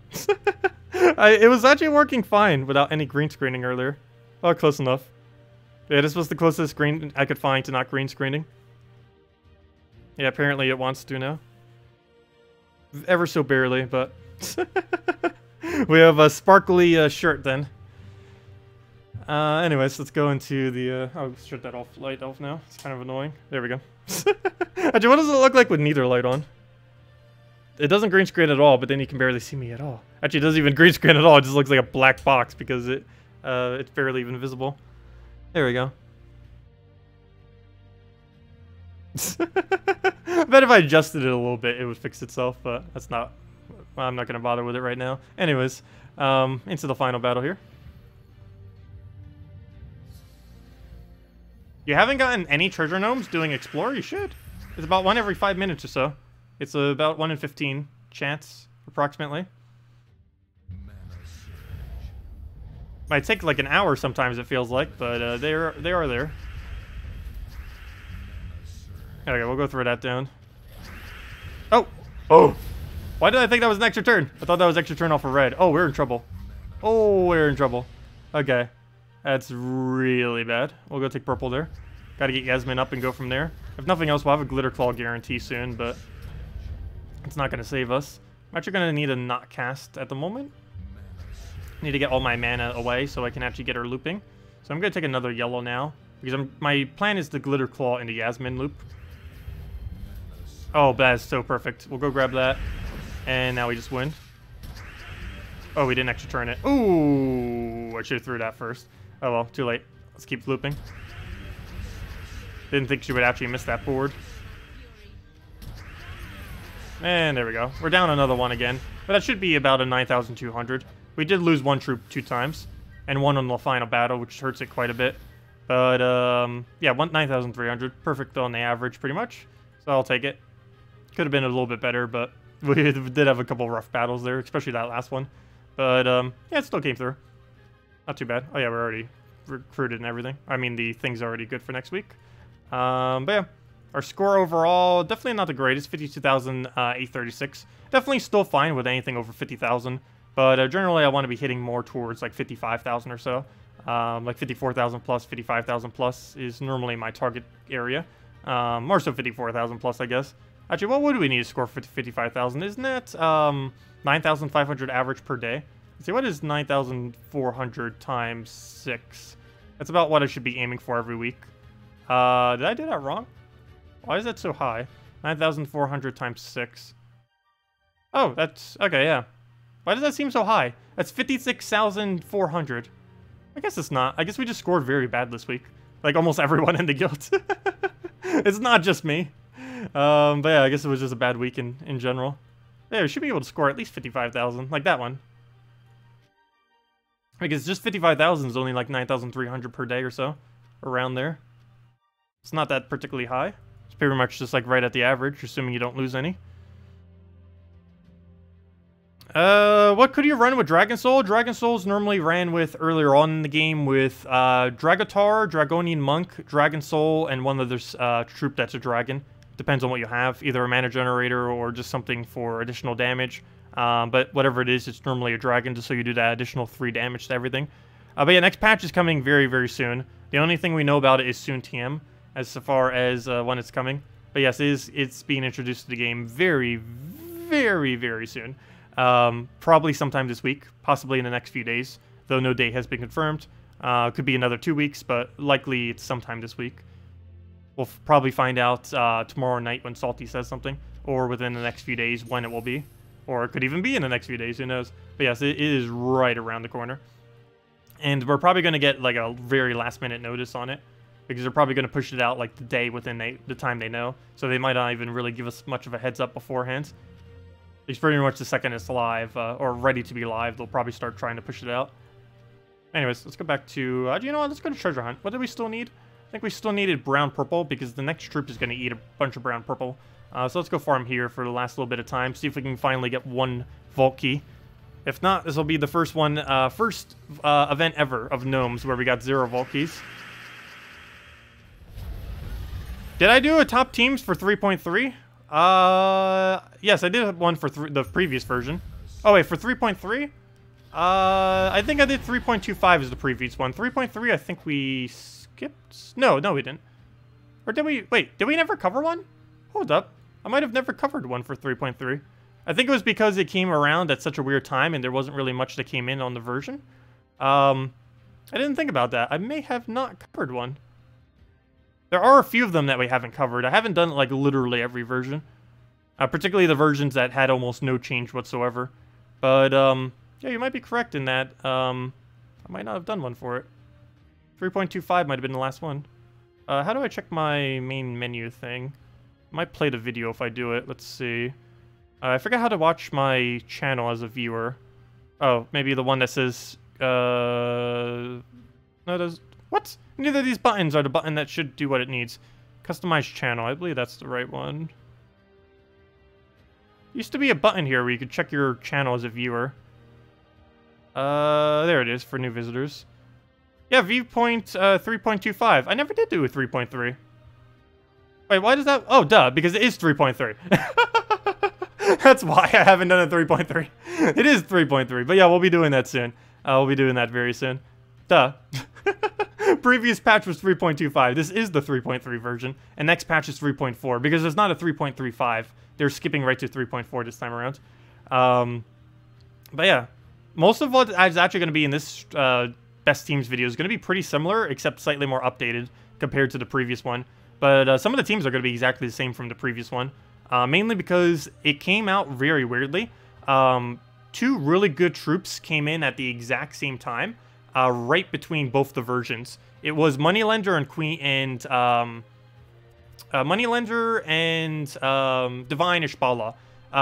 It was actually working fine without any green screening earlier. Oh, close enough. Yeah, this was the closest screen I could find to not green screening. Yeah, apparently it wants to now. Ever so barely, but... we have a sparkly shirt then. Anyways, let's go into the... I'll shut that light off now. It's kind of annoying. There we go. Actually, what does it look like with neither light on? It doesn't green screen at all, but then you can barely see me at all. Actually, it doesn't even green screen at all. It just looks like a black box because it's barely even visible. There we go. I bet if I adjusted it a little bit, it would fix itself, but that's not... Well, I'm not going to bother with it right now. Anyways, into the final battle here. You haven't gotten any treasure gnomes doing Explore? You should. It's about 1 every 5 minutes or so. It's about 1 in 15 chance, approximately. Might take like an hour sometimes, it feels like, but they are there. Okay, we'll go through that down. Oh! Oh! Why did I think that was an extra turn? I thought that was extra turn off of red. Oh, we're in trouble. Oh, we're in trouble. Okay. That's really bad. We'll go take purple there. Gotta get Yasmin up and go from there. If nothing else, we'll have a Glitter Claw guarantee soon, but it's not gonna save us. I'm actually gonna need a not cast at the moment. Need to get all my mana away so I can actually get her looping. So I'm gonna take another yellow now, because my plan is to Glitter Claw into Yasmin loop. Oh, that is so perfect. We'll go grab that, and now we just win. Oh, we didn't extra turn it. Ooh, I should have threw that first. Oh well, too late. Let's keep looping. Didn't think she would actually miss that board. And there we go. We're down another one again. But that should be about a 9,200. We did lose one troop 2 times. And one on the final battle, which hurts it quite a bit. But, yeah, 9,300. Perfect on the average, pretty much. So I'll take it. Could have been a little bit better, but we did have a couple rough battles there, especially that last one. But, yeah, it still came through. Not too bad. Oh, yeah, we're already recruited and everything. I mean, the thing's already good for next week. But yeah, our score overall, definitely not the greatest, 52,836. Definitely still fine with anything over 50,000, but generally I want to be hitting more towards like 55,000 or so. Like 54,000 plus, 55,000 plus is normally my target area. More so 54,000 plus, I guess. Actually, what would we need to score for 55,000? Isn't that 9,500 average per day? Let's see, what is 9,400 times 6? That's about what I should be aiming for every week. Did I do that wrong? Why is that so high? 9,400 times 6. Oh, that's... Okay, yeah. Why does that seem so high? That's 56,400. I guess it's not. I guess we just scored very bad this week. Like, almost everyone in the guild. It's not just me. But yeah, I guess it was just a bad week in general. Yeah, we should be able to score at least 55,000. Like that one. Because just 55,000 is only like 9,300 per day or so. Around there. It's not that particularly high. It's pretty much just like right at the average, assuming you don't lose any. What could you run with Dragon Soul? Dragon Souls normally ran with earlier on in the game with Dragatar, Dragonian Monk, Dragon Soul, and one other troop that's a dragon. Depends on what you have, either a mana generator or just something for additional damage. But whatever it is, it's normally a dragon, just so you do that additional 3 damage to everything. But yeah, next patch is coming very, very soon. The only thing we know about it is soon TM. As far as when it's coming. But yes, it's being introduced to the game very, very, very soon. Probably sometime this week, possibly in the next few days, though no date has been confirmed. Could be another 2 weeks, but likely it's sometime this week. We'll probably find out tomorrow night when Salty says something, or within the next few days when it will be. Or it could even be in the next few days, who knows. But yes, it is right around the corner. And we're probably going to get like a very last minute notice on it. Because they're probably going to push it out like the day within the time they know. So they might not even really give us much of a heads up beforehand. It's pretty much the second it's live, or ready to be live, they'll probably start trying to push it out. Anyways, let's go back to... you know what? Let's go to Treasure Hunt. What do we still need? I think we still needed brown-purple, because the next troop is going to eat a bunch of brown-purple. So let's go farm here for the last little bit of time. See if we can finally get 1 Vault Key. If not, this will be the first event ever of Gnomes where we got 0 Vault Keys. Did I do a top teams for 3.3? Yes, I did one for the previous version. Oh, wait, for 3.3? I think I did 3.25 as the previous one. 3.3, I think we skipped? No, we didn't. Or did we? Wait, did we never cover one? Hold up. I might have never covered one for 3.3. I think it was because it came around at such a weird time and there wasn't really much that came in on the version. I didn't think about that. I may have not covered one. There are a few of them that we haven't covered. I haven't done, like, literally every version. Particularly the versions that had almost no change whatsoever. But, yeah, you might be correct in that. I might not have done one for it. 3.25 might have been the last one. How do I check my main menu thing? I might play the video if I do it. Let's see. I forgot how to watch my channel as a viewer. Oh, maybe the one that says, no, there's... What? Neither of these buttons are the button that should do what it needs. Customize channel. I believe that's the right one. Used to be a button here where you could check your channel as a viewer. There it is for new visitors. Yeah, viewpoint 3.25. I never did do a 3.3. Wait, why does that... Oh, duh, because it is 3.3. That's why I haven't done a 3.3. It is 3.3, but yeah, we'll be doing that soon. We'll be doing that very soon. Duh. Previous patch was 3.25. This is the 3.3 version, and next patch is 3.4, because there's not a 3.35. They're skipping right to 3.4 this time around. But yeah, most of what is actually going to be in this Best Teams video is going to be pretty similar, except slightly more updated compared to the previous one. But some of the teams are going to be exactly the same from the previous one, mainly because it came out very weirdly. Two really good troops came in at the exact same time, right between both the versions. It was Moneylender and Queen and Moneylender and Divine Ishbala.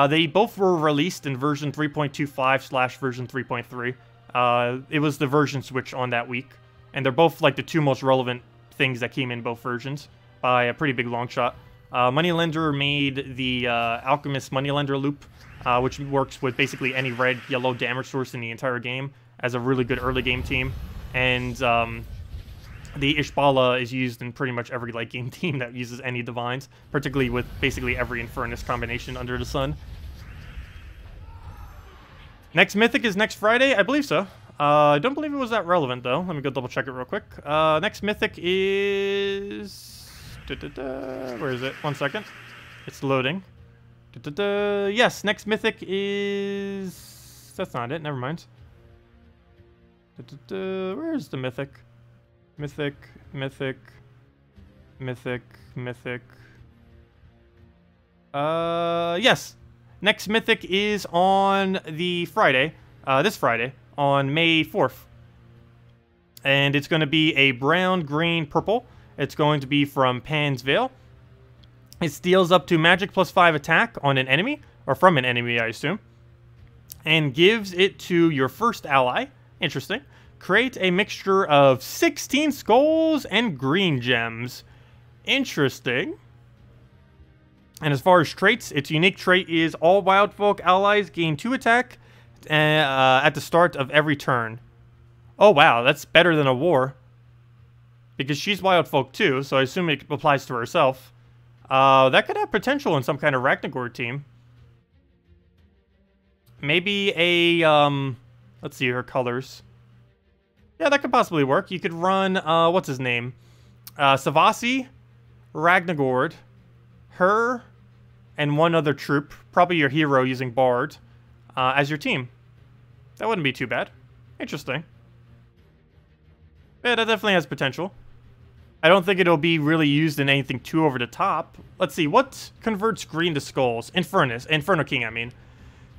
They both were released in version 3.25 / version 3.3. It was the version switch on that week, and they're both like the two most relevant things that came in both versions by a pretty big long shot. Moneylender made the Alchemist Moneylender loop, which works with basically any red, yellow damage source in the entire game as a really good early game team, and the Ishbala is used in pretty much every late game team that uses any divines, particularly with basically every Infernus combination under the sun. Next Mythic is next Friday? I believe so. I don't believe it was that relevant, though. Let me go double check it real quick. Next Mythic is... Where is it? 1 second. It's loading. Yes, next Mythic is... That's not it. Never mind. Where is the Mythic? Mythic. Yes. Next Mythic is on the Friday, this Friday, on May 4th. And it's going to be a brown, green, purple. It's going to be from Pan's Veil. It steals up to magic +5 attack on an enemy, or from an enemy, I assume. And gives it to your first ally. Interesting. Create a mixture of 16 skulls and green gems. Interesting. And as far as traits, its unique trait is all wild folk allies gain 2 attack at the start of every turn. Oh wow, that's better than a war. Because she's wild folk too, so I assume it applies to herself. That could have potential in some kind of Ragnagord team. Maybe a, let's see her colors. Yeah, that could possibly work. You could run, what's his name? Savasi, Ragnagord, her, and one other troop, probably your hero using Bard, as your team. That wouldn't be too bad. Interesting. Yeah, that definitely has potential. I don't think it'll be really used in anything too over the top. Let's see, what converts green to skulls? Inferno King, I mean.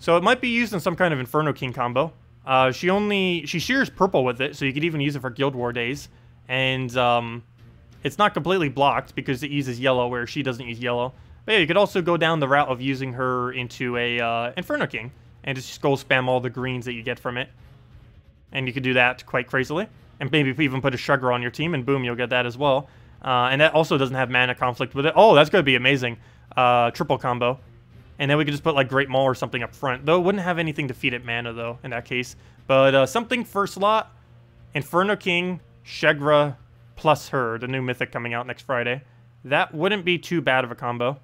So it might be used in some kind of Inferno King combo. She shears purple with it, so you could even use it for Guild War days. And it's not completely blocked because it uses yellow where she doesn't use yellow. But yeah, you could also go down the route of using her into a Inferno King and just skull spam all the greens that you get from it. And you could do that quite crazily. And maybe even put a Sugar on your team, and boom, you'll get that as well. And that also doesn't have mana conflict with it. Oh, that's going to be amazing. Triple combo. And then we could just put like Great Maul or something up front. Though it wouldn't have anything to feed it mana, though, in that case. But something first slot, Inferno King, Shegra, plus her, the new Mythic coming out next Friday. That wouldn't be too bad of a combo.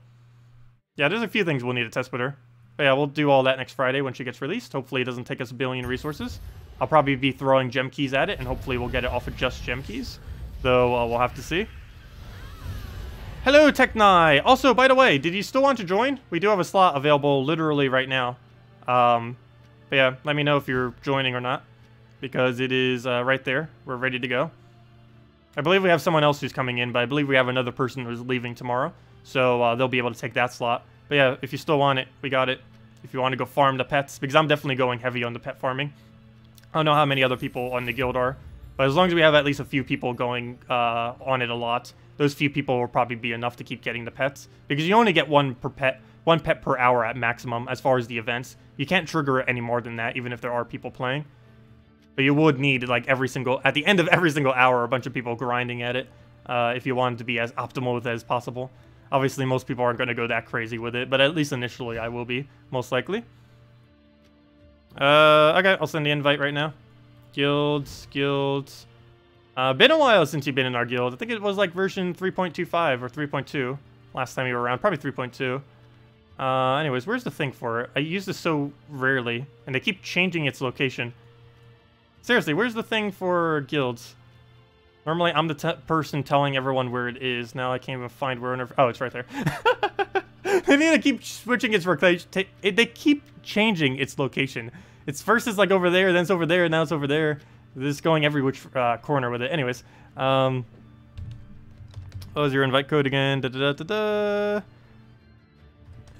Yeah, there's a few things we'll need to test with her. But yeah, we'll do all that next Friday when she gets released. Hopefully it doesn't take us a billion resources. I'll probably be throwing gem keys at it, and hopefully we'll get it off of just gem keys. Though, we'll have to see. Hello, Techni! Also, by the way, did you still want to join? We do have a slot available literally right now. But yeah, let me know if you're joining or not. Because it is right there. We're ready to go. I believe we have someone else who's coming in, but I believe we have another person who's leaving tomorrow. So they'll be able to take that slot. But yeah, if you still want it, we got it. If you want to go farm the pets, because I'm definitely going heavy on the pet farming. I don't know how many other people on the guild are, but as long as we have at least a few people going on it a lot, those few people will probably be enough to keep getting the pets. Because you only get one pet per hour at maximum as far as the events. You can't trigger it any more than that, even if there are people playing. But you would need, like, at the end of every single hour, a bunch of people grinding at it, if you want it to be as optimal with it as possible. Obviously, most people aren't going to go that crazy with it, but at least initially I will be, most likely. Okay, I'll send the invite right now. Guilds. Been a while since you've been in our guild. I think it was like version 3.25 or 3.2 last time you were around. Probably 3.2. Anyways, where's the thing for it? I use this so rarely, and they keep changing its location. Seriously, where's the thing for guilds? Normally, I'm the person telling everyone where it is. Now I can't even find where... Oh, it's right there. They need to keep switching its location. They keep changing its location. It's first it's like over there, then it's over there, and now it's over there. This is going every which corner with it. Anyways, what was your invite code again?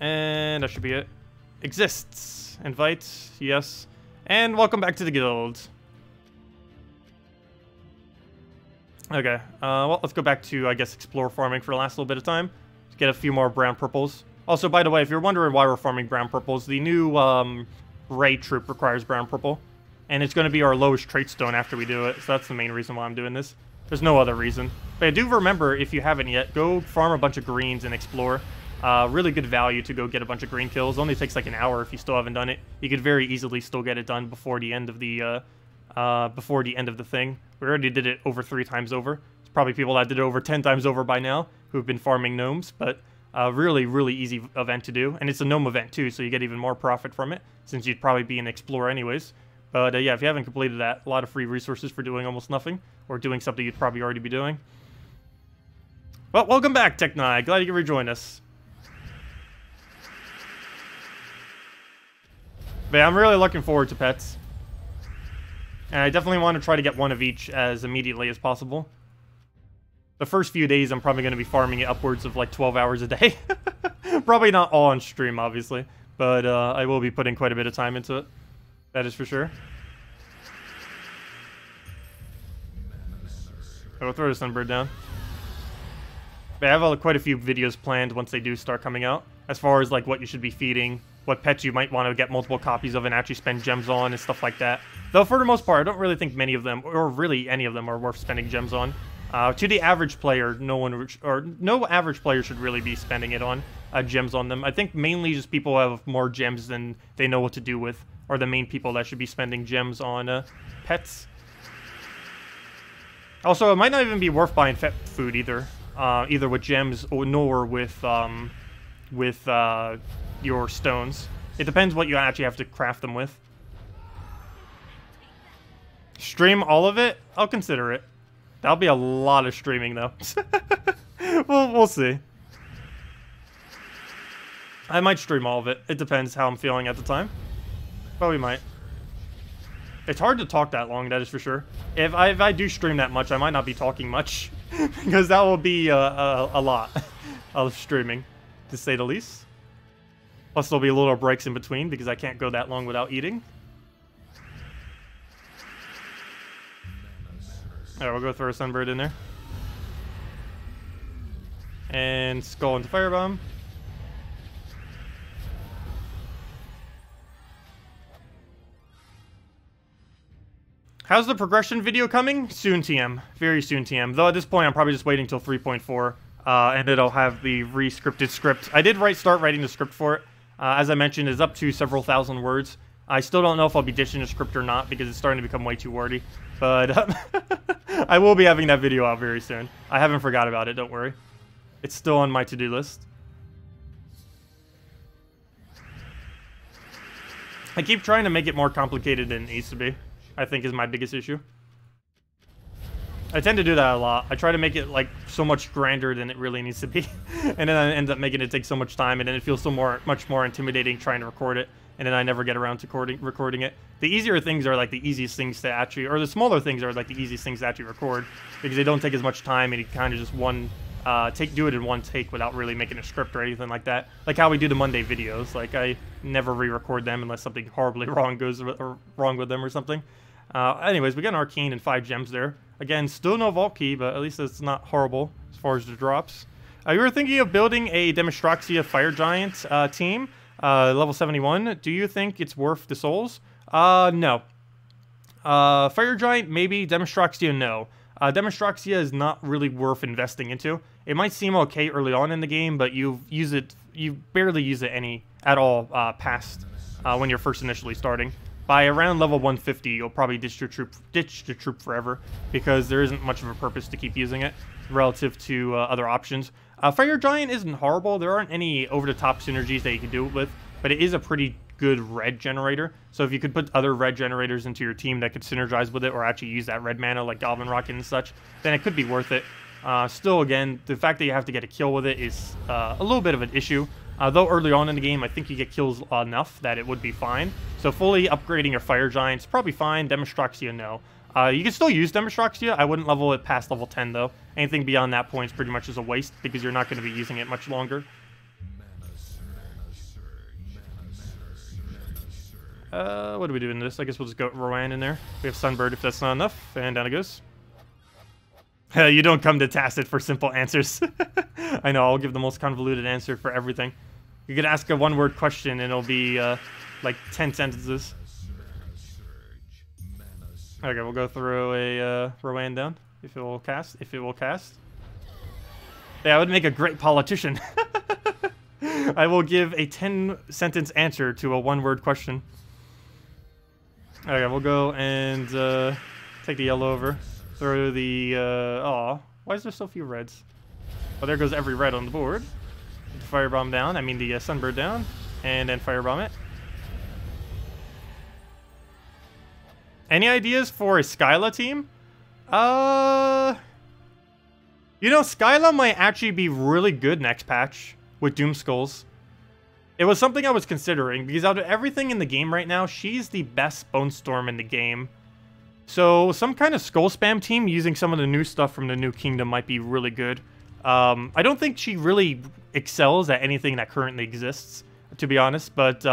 And that should be it. Exists. Invite. Yes. And welcome back to the guild. Okay. Well, let's go back to, I guess, explore farming for the last little bit of time. Let's get a few more brown purples. Also, by the way, if you're wondering why we're farming brown purples, the new Ray troop requires brown purple. And it's going to be our lowest trait stone after we do it. So that's the main reason why I'm doing this. There's no other reason. But I do remember, if you haven't yet, go farm a bunch of greens and explore. Really good value to go get a bunch of green kills. Only takes like an hour if you still haven't done it. You could very easily still get it done before the end of the thing. We already did it over 3 times over. There's probably people that did it over 10 times over by now who've been farming gnomes, but really, really easy event to do. And it's a gnome event too, so you get even more profit from it, since you'd probably be an explorer anyways. But yeah, if you haven't completed that, a lot of free resources for doing almost nothing, or doing something you'd probably already be doing. Well, welcome back, Techni. Glad you could rejoin us. But yeah, I'm really looking forward to pets. And I definitely want to try to get one of each as immediately as possible. The first few days, I'm probably going to be farming it upwards of like 12 hours a day. Probably not all on stream, obviously. But I will be putting quite a bit of time into it. That is for sure. I will throw the sunbird down. But I have quite a few videos planned once they do start coming out. As far as like what you should be feeding, what pets you might want to get multiple copies of and actually spend gems on and stuff like that. Though for the most part, I don't really think many of them, or really any of them, are worth spending gems on. To the average player, no average player should really be spending it on gems on them. I think mainly just people who have more gems than they know what to do with are the main people that should be spending gems on pets. Also, it might not even be worth buying pet food either, either with gems nor with your stones. It depends what you actually have to craft them with. Stream all of it? I'll consider it. That'll be a lot of streaming, though. We'll see. I might stream all of it. It depends how I'm feeling at the time. But we might. It's hard to talk that long, that is for sure. If I do stream that much, I might not be talking much. Because that will be a lot of streaming, to say the least. Plus, there'll be little breaks in between, because I can't go that long without eating. Alright, we'll go throw a sunbird in there. And skull into firebomb. How's the progression video coming? Soon, TM. Very soon, TM. Though at this point, I'm probably just waiting till 3.4. And it'll have the re-scripted script. I did start writing the script for it. As I mentioned, it's up to several thousand words. I still don't know if I'll be ditching the script or not, because it's starting to become way too wordy. But I will be having that video out very soon. I haven't forgot about it, don't worry. It's still on my to-do list. I keep trying to make it more complicated than it needs to be, I think is my biggest issue. I tend to do that a lot. I try to make it like so much grander than it really needs to be. And then I end up making it take so much time, and then it feels so much more intimidating trying to record it and then I never get around to recording it. The easier things are like the easiest things to actually, or the smaller things are like the easiest things to actually record, because they don't take as much time, and you kind of just do it in one take without really making a script or anything like that. Like how we do the Monday videos. Like I never re-record them unless something horribly wrong goes wrong with them or something. Anyways, we got an Arcane and 5 gems there. Again, still no Vault Key, but at least it's not horrible as far as the drops. You were thinking of building a Demonstraxia Fire Giant team, level 71. Do you think it's worth the souls? No. Fire Giant, maybe. Demonstraxia, no. Demonstraxia is not really worth investing into. It might seem okay early on in the game, but you barely use it at all past when you're first initially starting. By around level 150, you'll probably ditch the troop forever, because there isn't much of a purpose to keep using it relative to other options. Fire Giant isn't horrible. There aren't any over-the-top synergies that you can do it with, but it is a pretty good red generator. So if you could put other red generators into your team that could synergize with it, or actually use that red mana like Goblin Rocket and such, then it could be worth it. Still, again, the fact that you have to get a kill with it is a little bit of an issue. Though early on in the game, I think you get kills enough that it would be fine. So fully upgrading your Fire Giants, probably fine. Demonstraxia, no. You can still use Demonstraxia. I wouldn't level it past level 10, though. Anything beyond that point is pretty much just a waste, because you're not going to be using it much longer. What do we do in this? I guess we'll just go Rowan in there. We have Sunbird if that's not enough, and down it goes. You don't come to Tacet for simple answers. I know, I'll give the most convoluted answer for everything. You could ask a one-word question and it'll be like 10 sentences. Okay, we'll go throw a Rowan down if it will cast. Yeah, I would make a great politician. I will give a 10-sentence answer to a one-word question. Okay, we'll go and take the yellow over. Throw the, aw, why is there so few reds? Well, there goes every red on the board. Firebomb down, I mean the Sunbird down, and then Firebomb it. Any ideas for a Skyla team? You know, Skyla might actually be really good next patch with Doomskulls. It was something I was considering, because out of everything in the game right now, she's the best Bone Storm in the game. So some kind of skull spam team using some of the new stuff from the New Kingdom might be really good. I don't think she really excels at anything that currently exists, to be honest, but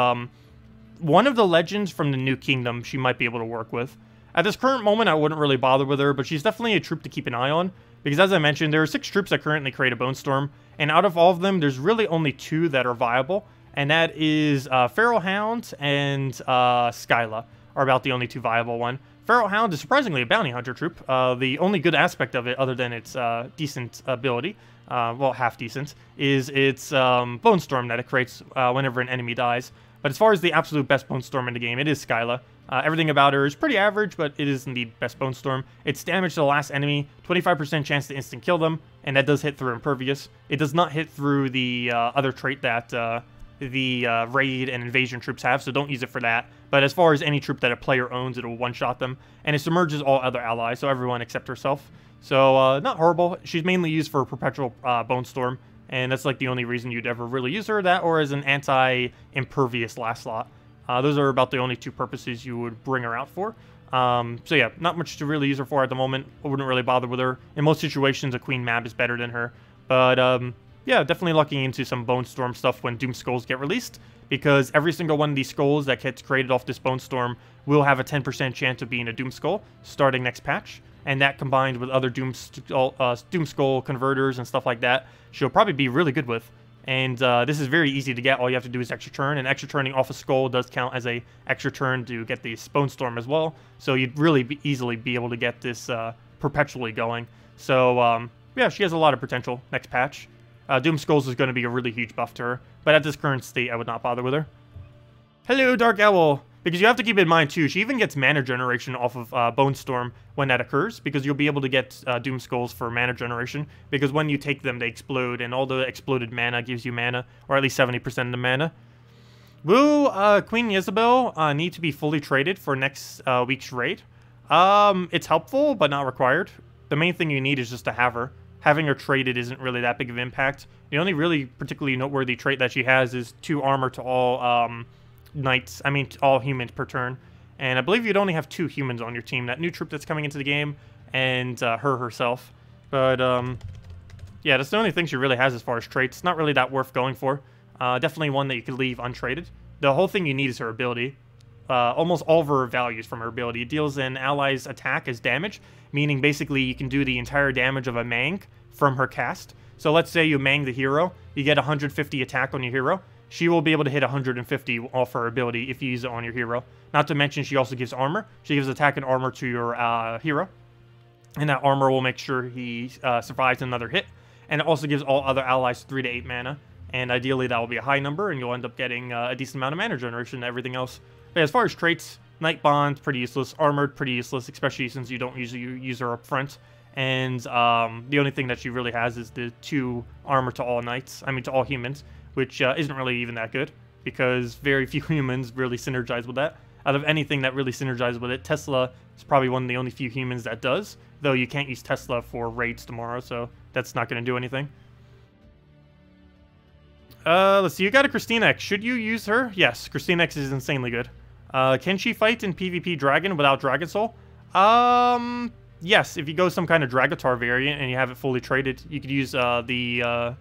one of the legends from the New Kingdom she might be able to work with. At this current moment, I wouldn't really bother with her, but she's definitely a troop to keep an eye on, because as I mentioned, there are 6 troops that currently create a Bone Storm, and out of all of them, there's really only 2 that are viable, and that is Feral Hound and Skyla are about the only 2 viable one. Feral Hound is surprisingly a bounty hunter troop. The only good aspect of it, other than its decent ability, well, half decent, is its Bone Storm that it creates whenever an enemy dies. But as far as the absolute best Bone Storm in the game, it is Skyla. Everything about her is pretty average, but it is indeed best Bone Storm. It's damage to the last enemy, 25% chance to instant kill them, and that does hit through Impervious. It does not hit through the other trait that the raid and invasion troops have, so don't use it for that. But as far as any troop that a player owns, it'll one-shot them, and it submerges all other allies, so everyone except herself. So not horrible. She's mainly used for perpetual Bone Storm, and that's like the only reason you'd ever really use her, that or as an anti-impervious last slot. Those are about the only 2 purposes you would bring her out for. So yeah, not much to really use her for at the moment. I wouldn't really bother with her. In most situations, a Queen Mab is better than her. But yeah, definitely looking into some Bone Storm stuff when Doomskulls get released, because every single one of these skulls that gets created off this Bone Storm will have a 10% chance of being a Doomskull starting next patch, and that combined with other Doomskull converters and stuff like that, she'll probably be really good with. And this is very easy to get. All you have to do is extra turn, and extra turning off a skull does count as a extra turn to get the Bone Storm as well, so you'd really easily be able to get this perpetually going. So yeah, she has a lot of potential next patch. Doomskulls is going to be a really huge buff to her, but at this current state, I would not bother with her. Hello, Dark Owl! Because you have to keep in mind, too, she even gets mana generation off of Bone Storm when that occurs, because you'll be able to get Doomskulls for mana generation, because when you take them, they explode, and all the exploded mana gives you mana, or at least 70% of the mana. Will Queen Isabel need to be fully traded for next week's raid? It's helpful, but not required. The main thing you need is just to have her. Having her traded isn't really that big of impact. The only really particularly noteworthy trait that she has is 2 armor to all knights, all humans per turn. And I believe you'd only have 2 humans on your team. That new troop that's coming into the game, and her herself. But, yeah, that's the only thing she really has as far as traits. Not really that worth going for. Definitely one that you could leave untraded. The whole thing you need is her ability. Almost all of her values from her ability. It deals an ally's attack as damage, meaning basically you can do the entire damage of a mang from her cast. So let's say you mang the hero, you get 150 attack on your hero. She will be able to hit 150 off her ability if you use it on your hero. Not to mention she also gives armor. She gives attack and armor to your hero. And that armor will make sure he survives another hit. And it also gives all other allies 3 to 8 mana. And ideally that will be a high number, and you'll end up getting a decent amount of mana generation and everything else. But as far as traits, Night Bond, pretty useless. Armored, pretty useless, especially since you don't usually use her up front. And the only thing that she really has is the 2 armor to all knights. To all humans, which isn't really even that good, because very few humans really synergize with that. Out of anything that really synergizes with it, Tesla is probably one of the only few humans that does, though you can't use Tesla for raids tomorrow, so that's not going to do anything. Let's see, you got a KrissTigger. Should you use her? Yes, KrissTigger is insanely good. Can she fight in PvP Dragon without Dragon Soul? Yes, if you go some kind of Dragatar variant and you have it fully traded, you could use the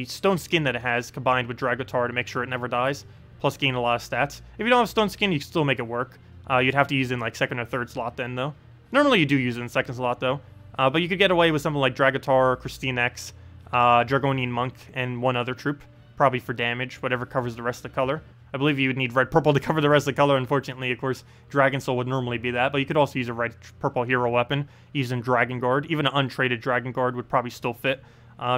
stone skin that it has combined with Dragatar to make sure it never dies, plus gain a lot of stats. If you don't have stone skin, you can still make it work. You'd have to use it in like 2nd or 3rd slot then, though. Normally you do use it in 2nd slot, though. But you could get away with something like Dragatar, KrissTigger, Dragonian Monk, and 1 other troop. Probably for damage, whatever covers the rest of the color. I believe you would need red-purple to cover the rest of the color. Unfortunately, of course, Dragon Soul would normally be that, but you could also use a red-purple hero weapon using Dragon Guard. Even an untraded Dragon Guard would probably still fit,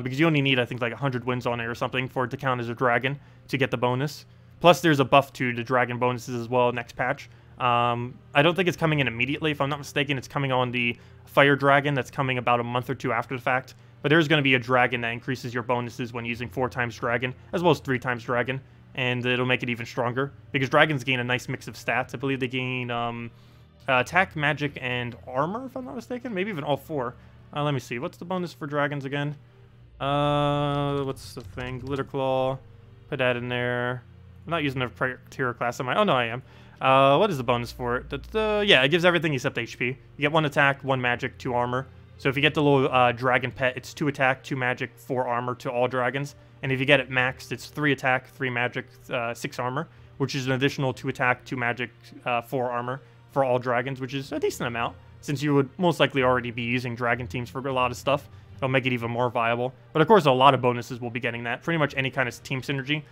because you only need, I think, like 100 wins on it or something for it to count as a dragon to get the bonus. Plus, there's a buff to the dragon bonuses as well next patch. I don't think it's coming in immediately. If I'm not mistaken, it's coming on the Fire Dragon that's coming about a month or 2 after the fact. But there's going to be a dragon that increases your bonuses when using 4 times dragon, as well as 3 times dragon. And it'll make it even stronger, because dragons gain a nice mix of stats. I believe they gain attack, magic, and armor, if I'm not mistaken. Maybe even all 4. Let me see. What's the bonus for dragons again? What's the thing? Glitter Claw. Put that in there. I'm not using the criteria class, am I? Oh, no, I am. What is the bonus for it? Yeah, it gives everything except HP. You get 1 attack, 1 magic, 2 armor. So if you get the little dragon pet, it's 2 attack, 2 magic, 4 armor to all dragons. And if you get it maxed, it's 3 attack, 3 magic, 6 armor, which is an additional 2 attack, 2 magic, 4 armor for all dragons, which is a decent amount, since you would most likely already be using dragon teams for a lot of stuff. It'll make it even more viable. But of course, a lot of bonuses will be getting that. Pretty much any kind of team synergy.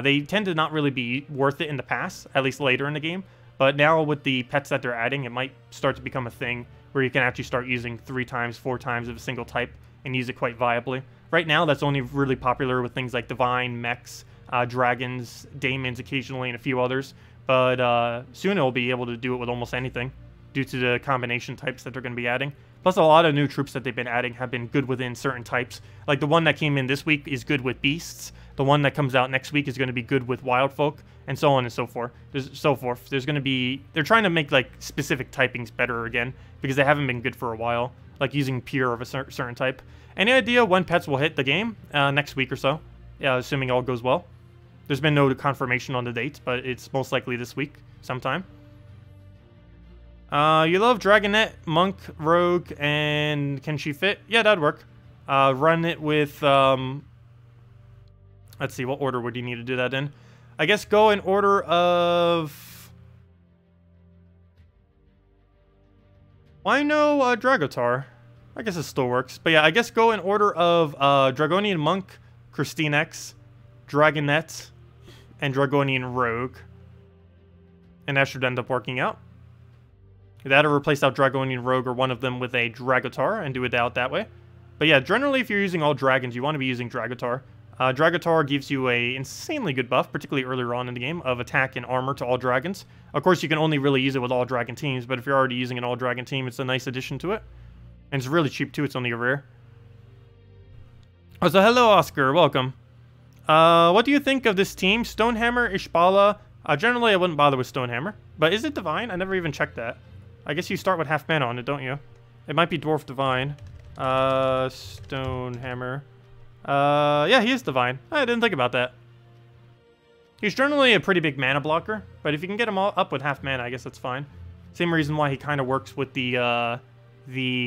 They tend to not really be worth it in the past, at least later in the game. But now with the pets that they're adding, it might start to become a thing where you can actually start using 3 times, 4 times of a single type and use it quite viably. Right now, that's only really popular with things like Divine, Mechs, Dragons, Daemons occasionally, and a few others. But soon it'll be able to do it with almost anything due to the combination types that they're going to be adding. Plus, a lot of new troops that they've been adding have been good within certain types. Like the one that came in this week is good with beasts. The one that comes out next week is going to be good with wild folk, and so on and so forth. There's going to be... They're trying to make like specific typings better again, because they haven't been good for a while. Like using pure of a certain type. Any idea when pets will hit the game? Next week or so. Yeah, assuming all goes well. There's been no confirmation on the date, but it's most likely this week sometime. You love Dragonette, Monk, Rogue, and can she fit? Yeah, that'd work. Run it with, let's see, what order would you need to do that in? I guess go in order of... Why no Dragotar? I guess it still works. But yeah, I guess go in order of Dragonian Monk, KrissTigger, Dragonette, and Dragonian Rogue. And that should end up working out. That'll replace out Dragonian Rogue or one of them with a Dragotar and do it out that way. But yeah, generally if you're using all dragons, you want to be using Dragotar. Dragotar gives you a insanely good buff, particularly earlier on in the game, of attack and armor to all dragons. Of course, you can only really use it with all dragon teams, but if you're already using an all dragon team, it's a nice addition to it. And it's really cheap too, it's only a rare. Oh, so hello Oscar, welcome. What do you think of this team? Stonehammer, Ishbala. Generally I wouldn't bother with Stonehammer. But is it Divine? I never even checked that. I guess you start with half mana on it, don't you? It might be Dwarf Divine. Stonehammer. Yeah, he is Divine. I didn't think about that. He's generally a pretty big mana blocker, but if you can get him all up with half mana, I guess that's fine. Same reason why he kind of works with the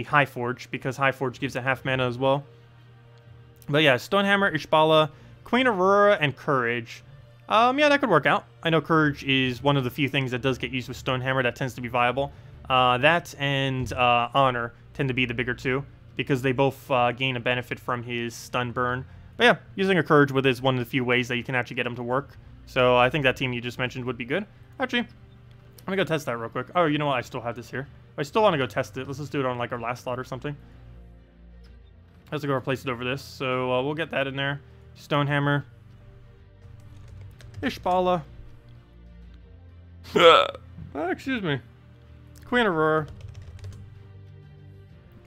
High Forge, because High Forge gives it half mana as well. But yeah, Stonehammer, Ishbala, Queen Aurora, and Courage. Yeah, that could work out. I know Courage is one of the few things that does get used with Stonehammer that tends to be viable. That and Honor tend to be the bigger two, because they both gain a benefit from his stun burn. But yeah, using a Courage with is one of the few ways that you can actually get him to work. So I think that team you just mentioned would be good. Actually, let me go test that real quick. Oh, you know what? I still have this here. I still want to go test it. Let's just do it on like our last slot or something. Let's go replace it over this. So we'll get that in there. Stonehammer. Ishbala. Excuse me. Queen Aurora.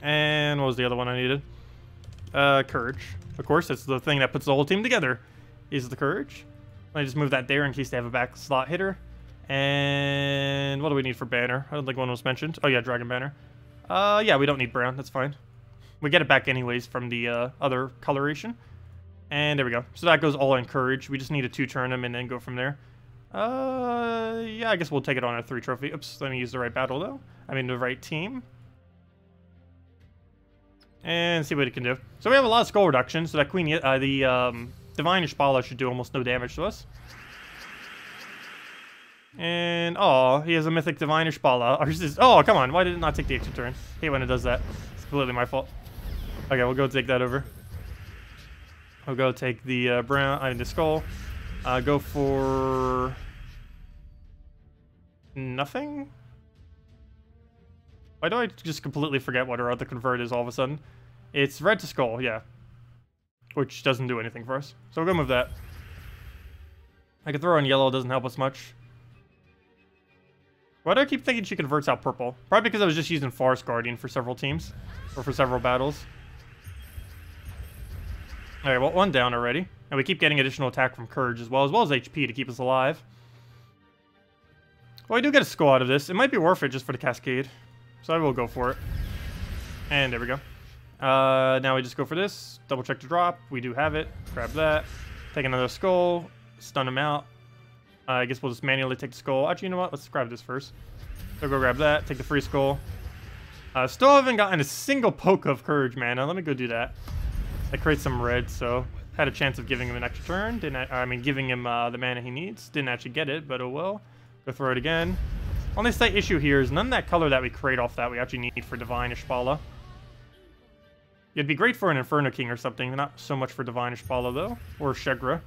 And what was the other one I needed? Courage. Of course, that's the thing that puts the whole team together, is the Courage. Let me just move that there in case they have a back slot hitter. And what do we need for banner? I don't think one was mentioned. Oh yeah, dragon banner. Yeah, we don't need brown. That's fine. We get it back anyways from the other coloration. And there we go. So that goes all in Courage. We just need to 2-turn him and then go from there. Yeah, I guess we'll take it on a 3 trophy. Oops, let me use the right battle though. I mean the right team. And see what it can do. So we have a lot of skull reduction, so that Queen, Divine Ishbala should do almost no damage to us. And, oh, he has a Mythic Divine Ishbala. Oh, come on, why did it not take the extra turn? I hate when it does that. It's completely my fault. Okay, we'll go take that over. We'll go take the the skull. Go for... nothing? Why do I just completely forget what our other convert is all of a sudden? It's red to skull, yeah. Which doesn't do anything for us. So we'll go move that. I can throw in yellow, doesn't help us much. Why do I keep thinking she converts out purple? Probably because I was just using Forest Guardian for several teams. Or for several battles. Alright, well, one down already. And we keep getting additional attack from Courage as well as HP to keep us alive. Well, we do get a skull out of this. It might be worth it just for the Cascade. So I will go for it. And there we go. Now we just go for this. Double check the drop. We do have it. Grab that. Take another skull. Stun him out. I guess we'll just manually take the skull. Actually, you know what? Let's grab this first. So go grab that. Take the free skull. Still haven't gotten a single poke of Courage mana. Let me go do that. That creates some red, so had a chance of giving him an extra turn. Giving him the mana he needs. Didn't actually get it, but oh well. Go throw it again. Only slight issue here is none of that color that we create off that we actually need for Divine Ishbala. It'd be great for an Inferno King or something, not so much for Divine Ishbala though. Or Shegra.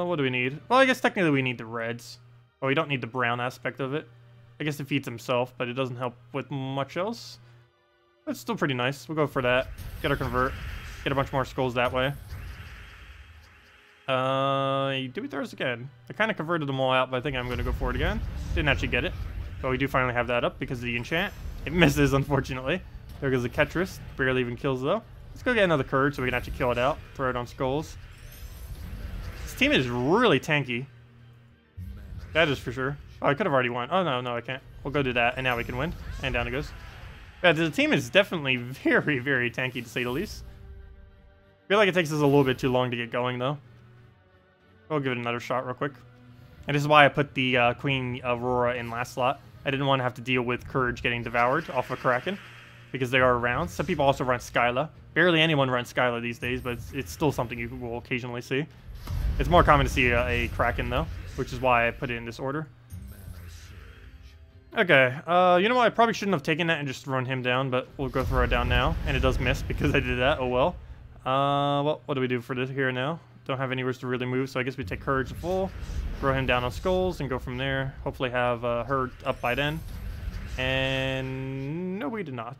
What do we need? Well, I guess technically we need the reds. Oh, we don't need the brown aspect of it. I guess it feeds himself, but it doesn't help with much else. But it's still pretty nice. We'll go for that. Get our convert. Get a bunch more skulls that way. Do we throw this again? I kind of converted them all out, but I think I'm going to go for it again. Didn't actually get it. But we do finally have that up because of the enchant. It misses, unfortunately. There goes the Ketris. Barely even kills, though. Let's go get another Courage so we can actually kill it out. Throw it on skulls. This team is really tanky. That is for sure. Oh, I could have already won. Oh, no, I can't. We'll go do that, and now we can win. And down it goes. Yeah, the team is definitely very, very tanky, to say the least. I feel like it takes us a little bit too long to get going, though. We'll give it another shot real quick. And this is why I put the Queen Aurora in last slot. I didn't want to have to deal with Courage getting devoured off of Kraken, because they are around. Some people also run Skyla. Barely anyone runs Skyla these days, but it's still something you will occasionally see. It's more common to see a Kraken, though, which is why I put it in this order. Okay, you know what? I probably shouldn't have taken that and just thrown him down, but we'll go throw it down now. And it does miss because I did that. Oh, well. Well, what do we do for this here now? Don't have anywhere to really move, so I guess we take Courage full, throw him down on skulls, and go from there. Hopefully have her up by then. And no, we did not.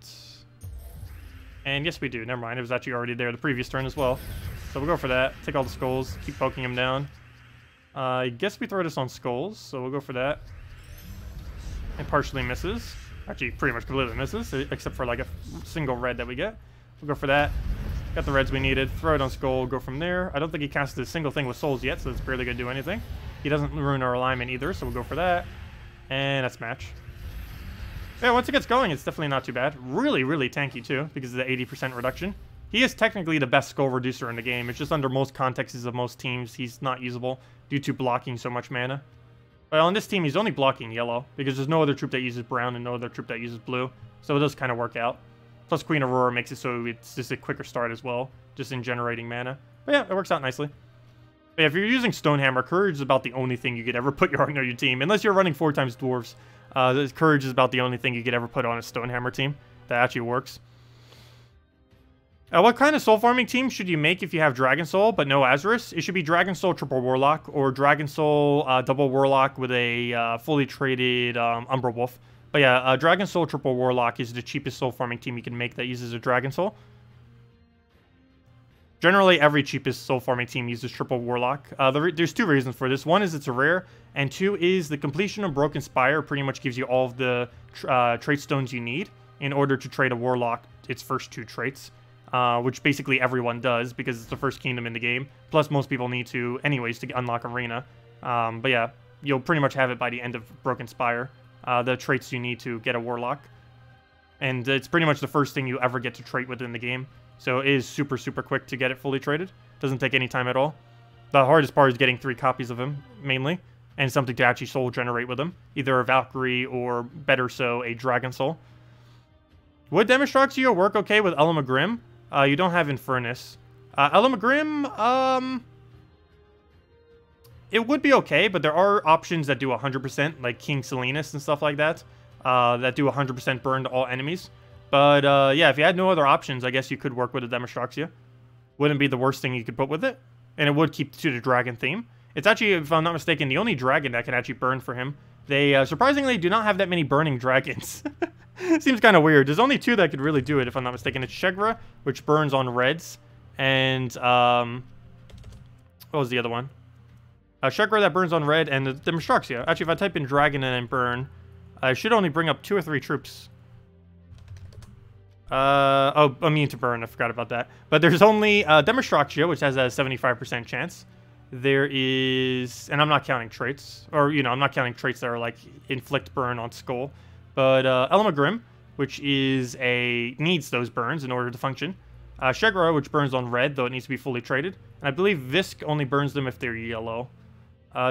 And yes, we do. Never mind. It was actually already there the previous turn as well. So we'll go for that. Take all the skulls. Keep poking him down. I guess we throw this on skulls, so we'll go for that. It partially misses. Actually, pretty much completely misses, except for like a single red that we get. We'll go for that. Got the reds we needed. Throw it on skull. Go from there. I don't think he casted a single thing with souls yet, so it's barely going to do anything. He doesn't ruin our alignment either, so we'll go for that. And that's match. Yeah, once it gets going, it's definitely not too bad. Really, really tanky too, because of the 80% reduction. He is technically the best skull reducer in the game. It's just under most contexts of most teams, he's not usable due to blocking so much mana. But on this team, he's only blocking yellow, because there's no other troop that uses brown and no other troop that uses blue. So it does kind of work out. Plus Queen Aurora makes it so it's just a quicker start as well, just in generating mana. But yeah, it works out nicely. But yeah, if you're using Stonehammer, Courage is about the only thing you could ever put on your team. Unless you're running 4 times Dwarves, Courage is about the only thing you could ever put on a Stonehammer team that actually works. What kind of soul farming team should you make if you have Dragon Soul but no Azurus? It should be Dragon Soul Triple Warlock or Dragon Soul Double Warlock with a fully traded Umbra Wolf. But yeah, Dragon Soul Triple Warlock is the cheapest soul farming team you can make that uses a Dragon Soul. Generally, every cheapest soul farming team uses Triple Warlock. There's 2 reasons for this. 1 is it's a rare, and 2 is the completion of Broken Spire pretty much gives you all of the trait stones you need in order to trade a Warlock its first 2 traits. Which basically everyone does because it's the first kingdom in the game. Plus, most people need to anyways to unlock Arena. But yeah, you'll pretty much have it by the end of Broken Spire. The traits you need to get a Warlock. And it's pretty much the first thing you ever get to trait within the game. So it is super, super quick to get it fully traded. Doesn't take any time at all. The hardest part is getting 3 copies of him, mainly. And something to actually soul generate with him. Either a Valkyrie or, better so, a Dragon Soul. Would Demonstraxio work okay with Element Grim? You don't have Infernus. Element Grim, it would be okay, but there are options that do 100%, like King Salinas and stuff like that, that do 100% burn to all enemies. But, yeah, if you had no other options, I guess you could work with a Demonstraxia. Wouldn't be the worst thing you could put with it, and it would keep to the dragon theme. It's actually, if I'm not mistaken, the only dragon that can actually burn for him. They, surprisingly, do not have that many burning dragons. Seems kind of weird. There's only 2 that could really do it, if I'm not mistaken. It's Shegra, which burns on reds, and, what was the other one? Shegra that burns on red, and the Demonstraxia. Actually, if I type in dragon and then burn, I should only bring up 2 or 3 troops. Oh, immune to burn, I forgot about that. But there's only, Demonstraxia, which has a 75% chance. There is, and I'm not counting traits, or, you know, I'm not counting traits that are, like, inflict burn on skull. But Element Grim, which is needs those burns in order to function. Shegra, which burns on red, though it needs to be fully traded. And I believe Visk only burns them if they're yellow.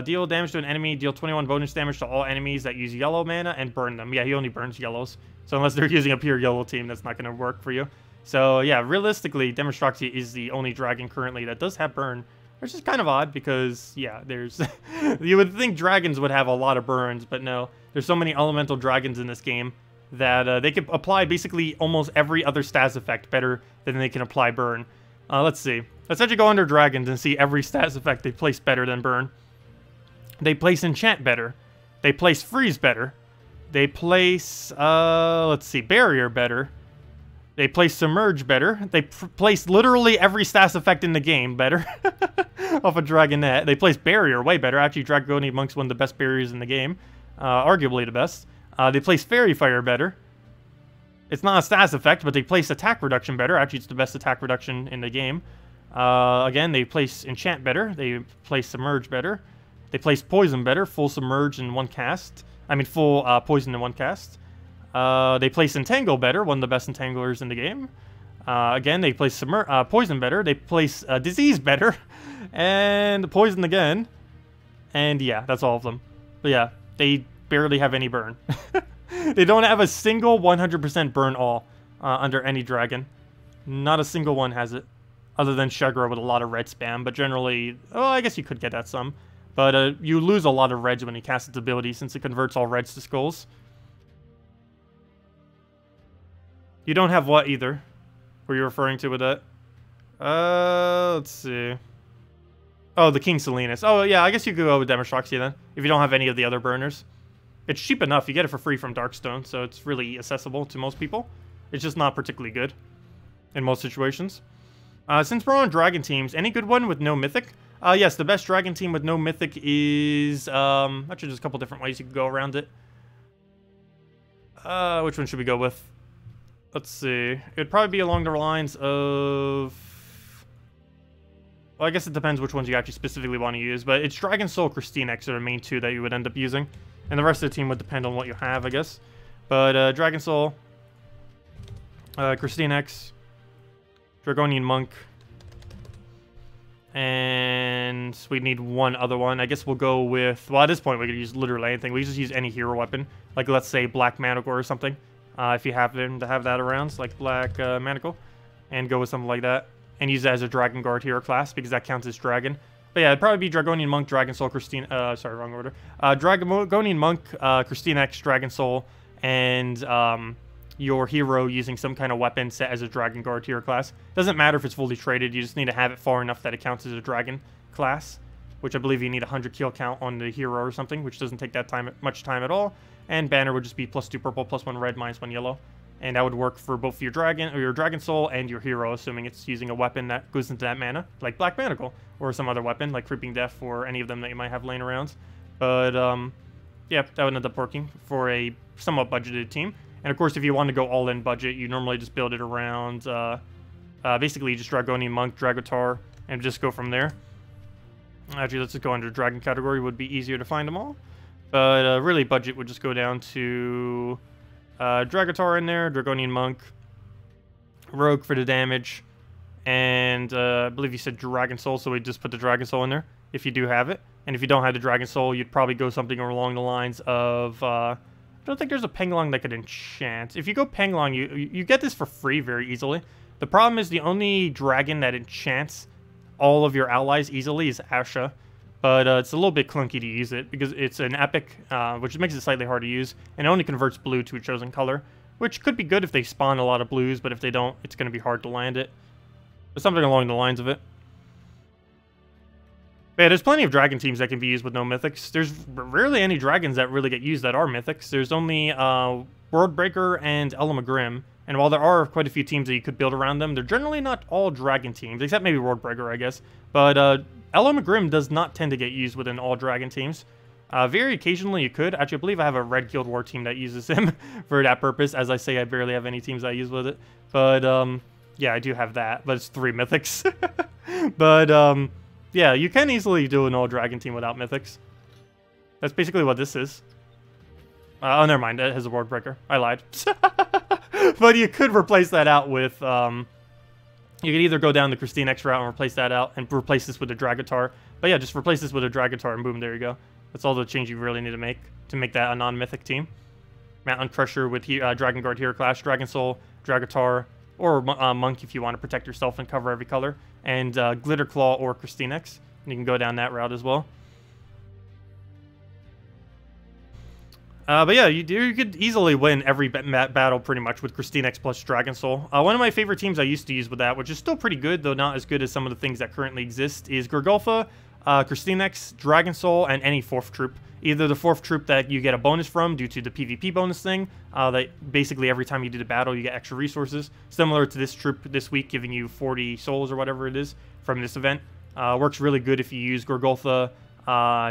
Deal damage to an enemy, deal 21 bonus damage to all enemies that use yellow mana, and burn them. Yeah, he only burns yellows. So unless they're using a pure yellow team, that's not going to work for you. So yeah, realistically, Demonstraxia is the only dragon currently that does have burn. Which is kind of odd because, yeah, there's... you would think dragons would have a lot of burns, but no. There's so many elemental dragons in this game that they can apply basically almost every other stats effect better than they can apply burn. Let's see. Let's actually go under dragons and see every stats effect they place better than burn. They place enchant better. They place freeze better. They place, let's see, barrier better. They place submerge better. They place literally every stats effect in the game better. Off a Dragonette. They place barrier way better. Actually, Dragonian Monk's one of the best barriers in the game. Arguably the best. They place Fairy Fire better. It's not a stats effect, but they place attack reduction better. Actually, it's the best attack reduction in the game. Again, they place enchant better. They place submerge better. They place poison better. Full submerge in 1 cast. I mean, full poison in 1 cast. They place Entangle better, one of the best Entanglers in the game. Again, they place Poison better. They place Disease better. And Poison again. And yeah, that's all of them. But yeah, they barely have any burn. They don't have a single 100% burn all under any dragon. Not a single one has it. Other than Shegra with a lot of red spam. But generally, oh, I guess you could get that some. But you lose a lot of reds when you cast its ability since it converts all reds to skulls. You don't have what either? Were you referring to with that? Let's see. Oh, the King Salinas. Oh, yeah, I guess you could go with Demonstraxia then, if you don't have any of the other burners. It's cheap enough. You get it for free from Darkstone, so it's really accessible to most people. It's just not particularly good in most situations. Since we're on dragon teams, any good one with no mythic? Yes, the best dragon team with no mythic is... actually, there's a couple different ways you could go around it. Which one should we go with? Let's see. It'd probably be along the lines of... Well, I guess it depends which ones you actually specifically want to use, but it's Dragon Soul, KrissTigger are the main 2 that you would end up using. And the rest of the team would depend on what you have, I guess. But Dragon Soul, KrissTigger, Dragonian Monk. And we need one other one. I guess we'll go with... Well, at this point, we could use literally anything. We just use any hero weapon. Like, let's say Black Manacle or something. If you happen to have that around, so like Black Manacle. And go with something like that. And use that as a Dragon Guard hero class, because that counts as Dragon. But yeah, it'd probably be Dragonian Monk, Dragon Soul, Christine... sorry, wrong order. Dragonian Monk, Christine X, Dragon Soul, and your hero using some kind of weapon set as a Dragon Guard hero class. Doesn't matter if it's fully traded, you just need to have it far enough that it counts as a Dragon class, which I believe you need 100 kill count on the hero or something, which doesn't take that much time at all. And banner would just be +2 purple, +1 red, -1 yellow. And that would work for both your Dragon or your Dragon Soul and your hero, assuming it's using a weapon that goes into that mana, like Black Manacle, or some other weapon, like Creeping Death, or any of them that you might have laying around. But, yeah, that would end up working for a somewhat budgeted team. And, of course, if you want to go all-in budget, you normally just build it around, basically just Dragonian Monk, Dragotar, and just go from there. Actually, let's just go under Dragon category, would be easier to find them all. But, really, budget would just go down to... Dragotar in there, Dragonian Monk, Rogue for the damage, and I believe you said Dragon Soul, so we just put the Dragon Soul in there, if you do have it. And if you don't have the Dragon Soul, you'd probably go something along the lines of, I don't think there's a Penglong that could enchant. If you go Penglong, you get this for free very easily. The problem is the only dragon that enchants all of your allies easily is Asha. But it's a little bit clunky to use it, because it's an epic, which makes it slightly hard to use, and it only converts blue to a chosen color, which could be good if they spawn a lot of blues, but if they don't, it's going to be hard to land it. But something along the lines of it. But yeah, there's plenty of dragon teams that can be used with no mythics. There's rarely any dragons that really get used that are mythics. There's only Worldbreaker and Elamagrim, and while there are quite a few teams that you could build around them, they're generally not all dragon teams, except maybe Worldbreaker, I guess. But, Elamagrim does not tend to get used within all dragon teams. Very occasionally you could. Actually, I believe I have a Red Guild War team that uses him for that purpose. As I say, I barely have any teams I use with it. But, yeah, I do have that. But it's 3 mythics. But, yeah, you can easily do an all dragon team without mythics. That's basically what this is. Oh, never mind. It has a Worldbreaker. I lied. But you could replace that out with... You could either go down the Christine X route and replace that out, and replace this with a Dragotar. But yeah, just replace this with a Dragotar, and boom, there you go. That's all the change you really need to make that a non-mythic team. Mountain Crusher with Dragon Guard hero class, Dragon Soul, Dragotar, or Monk if you want to protect yourself and cover every color, and Glitter Claw or Christine X. And you can go down that route as well. But yeah, you could easily win every battle pretty much with Christine X plus Dragon Soul. One of my favorite teams I used to use with that, which is still pretty good, though not as good as some of the things that currently exist, is Gorgulfa, Christine X, Dragon Soul, and any 4th troop. Either the 4th troop that you get a bonus from due to the PvP bonus thing, that basically every time you do the battle you get extra resources, similar to this troop this week giving you 40 souls or whatever it is from this event. Works really good if you use Gorgulfa,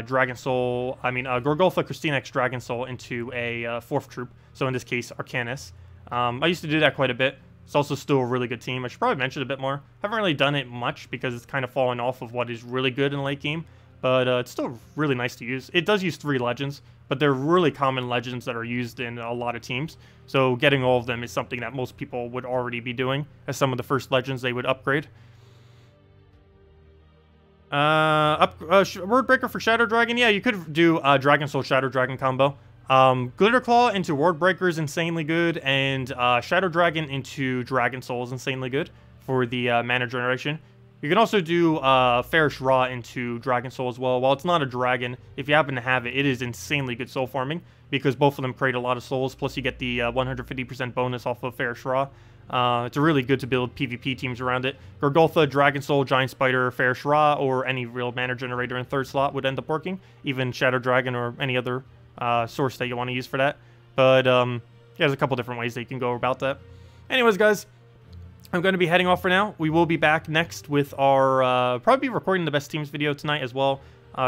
Dragon Soul, Gorgulfa, Christine X, Dragon Soul into a 4th troop. So in this case, Arcanus. I used to do that quite a bit. It's also still a really good team. I should probably mention it a bit more. Haven't really done it much because it's kind of fallen off of what is really good in the late game. But it's still really nice to use. It does use 3 legends, but they're really common legends that are used in a lot of teams. So getting all of them is something that most people would already be doing as some of the first legends they would upgrade. Wordbreaker for Shadow Dragon. Yeah, you could do Dragon Soul Shadow Dragon combo. Glitter Claw into Wordbreaker is insanely good, and Shadow Dragon into Dragon Soul is insanely good for the mana generation. You can also do Fairish Ra into Dragon Soul as well. While it's not a dragon, if you happen to have it, it is insanely good soul farming because both of them create a lot of souls, plus you get the 150% bonus off of Fairish Ra. It's really good to build PvP teams around it. Gorgulfa, Dragon Soul, Giant Spider, Fairish Ra, or any real mana generator in 3rd slot would end up working. Even Shadow Dragon or any other source that you want to use for that. But, yeah, there's a couple different ways that you can go about that. Anyways, guys, I'm going to be heading off for now. We will be back next with our, probably be recording the best teams video tonight as well.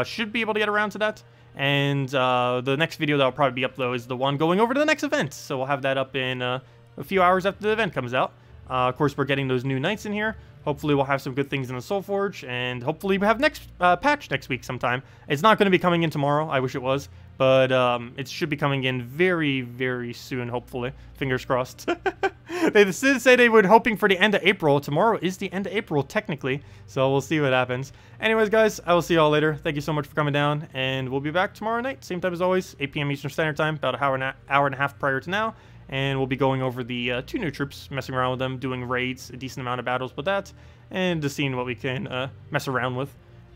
Should be able to get around to that. And the next video that will probably be up, though, is the one going over to the next event. So we'll have that up in a few hours after the event comes out. Of course, we're getting those new knights in here. Hopefully, we'll have some good things in the Soul Forge. And hopefully, we have next patch next week sometime. It's not going to be coming in tomorrow. I wish it was. But it should be coming in very, very soon, hopefully. Fingers crossed. They did say they were hoping for the end of April. Tomorrow is the end of April, technically. So we'll see what happens. Anyways, guys, I will see y'all later. Thank you so much for coming down. And we'll be back tomorrow night. Same time as always, 8 p.m. Eastern Standard Time. About an hour and a half prior to now. And we'll be going over the 2 new troops, messing around with them, doing raids, a decent amount of battles with that. And just seeing what we can mess around with.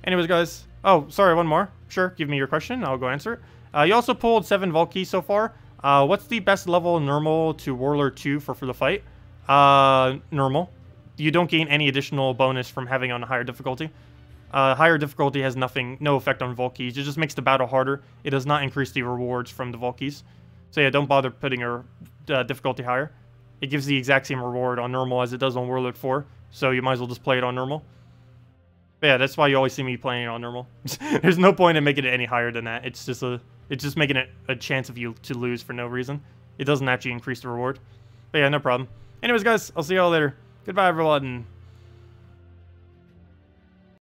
Anyways, guys. Oh, sorry, one more. Sure, give me your question. I'll go answer it. You also pulled 7 Vault Keys so far. What's the best level normal to Warlord 2 for the fight? Normal. You don't gain any additional bonus from having on a higher difficulty. Higher difficulty has no effect on Vault Keys. It just makes the battle harder. It does not increase the rewards from the Vault Keys. So yeah, don't bother putting your difficulty higher. It gives the exact same reward on normal as it does on Warlord 4. So you might as well just play it on normal. But yeah, that's why you always see me playing it on normal. There's no point in making it any higher than that. It's just making it a chance of you to lose for no reason. It doesn't actually increase the reward. But yeah, no problem. Anyways, guys, I'll see y'all later. Goodbye, everyone.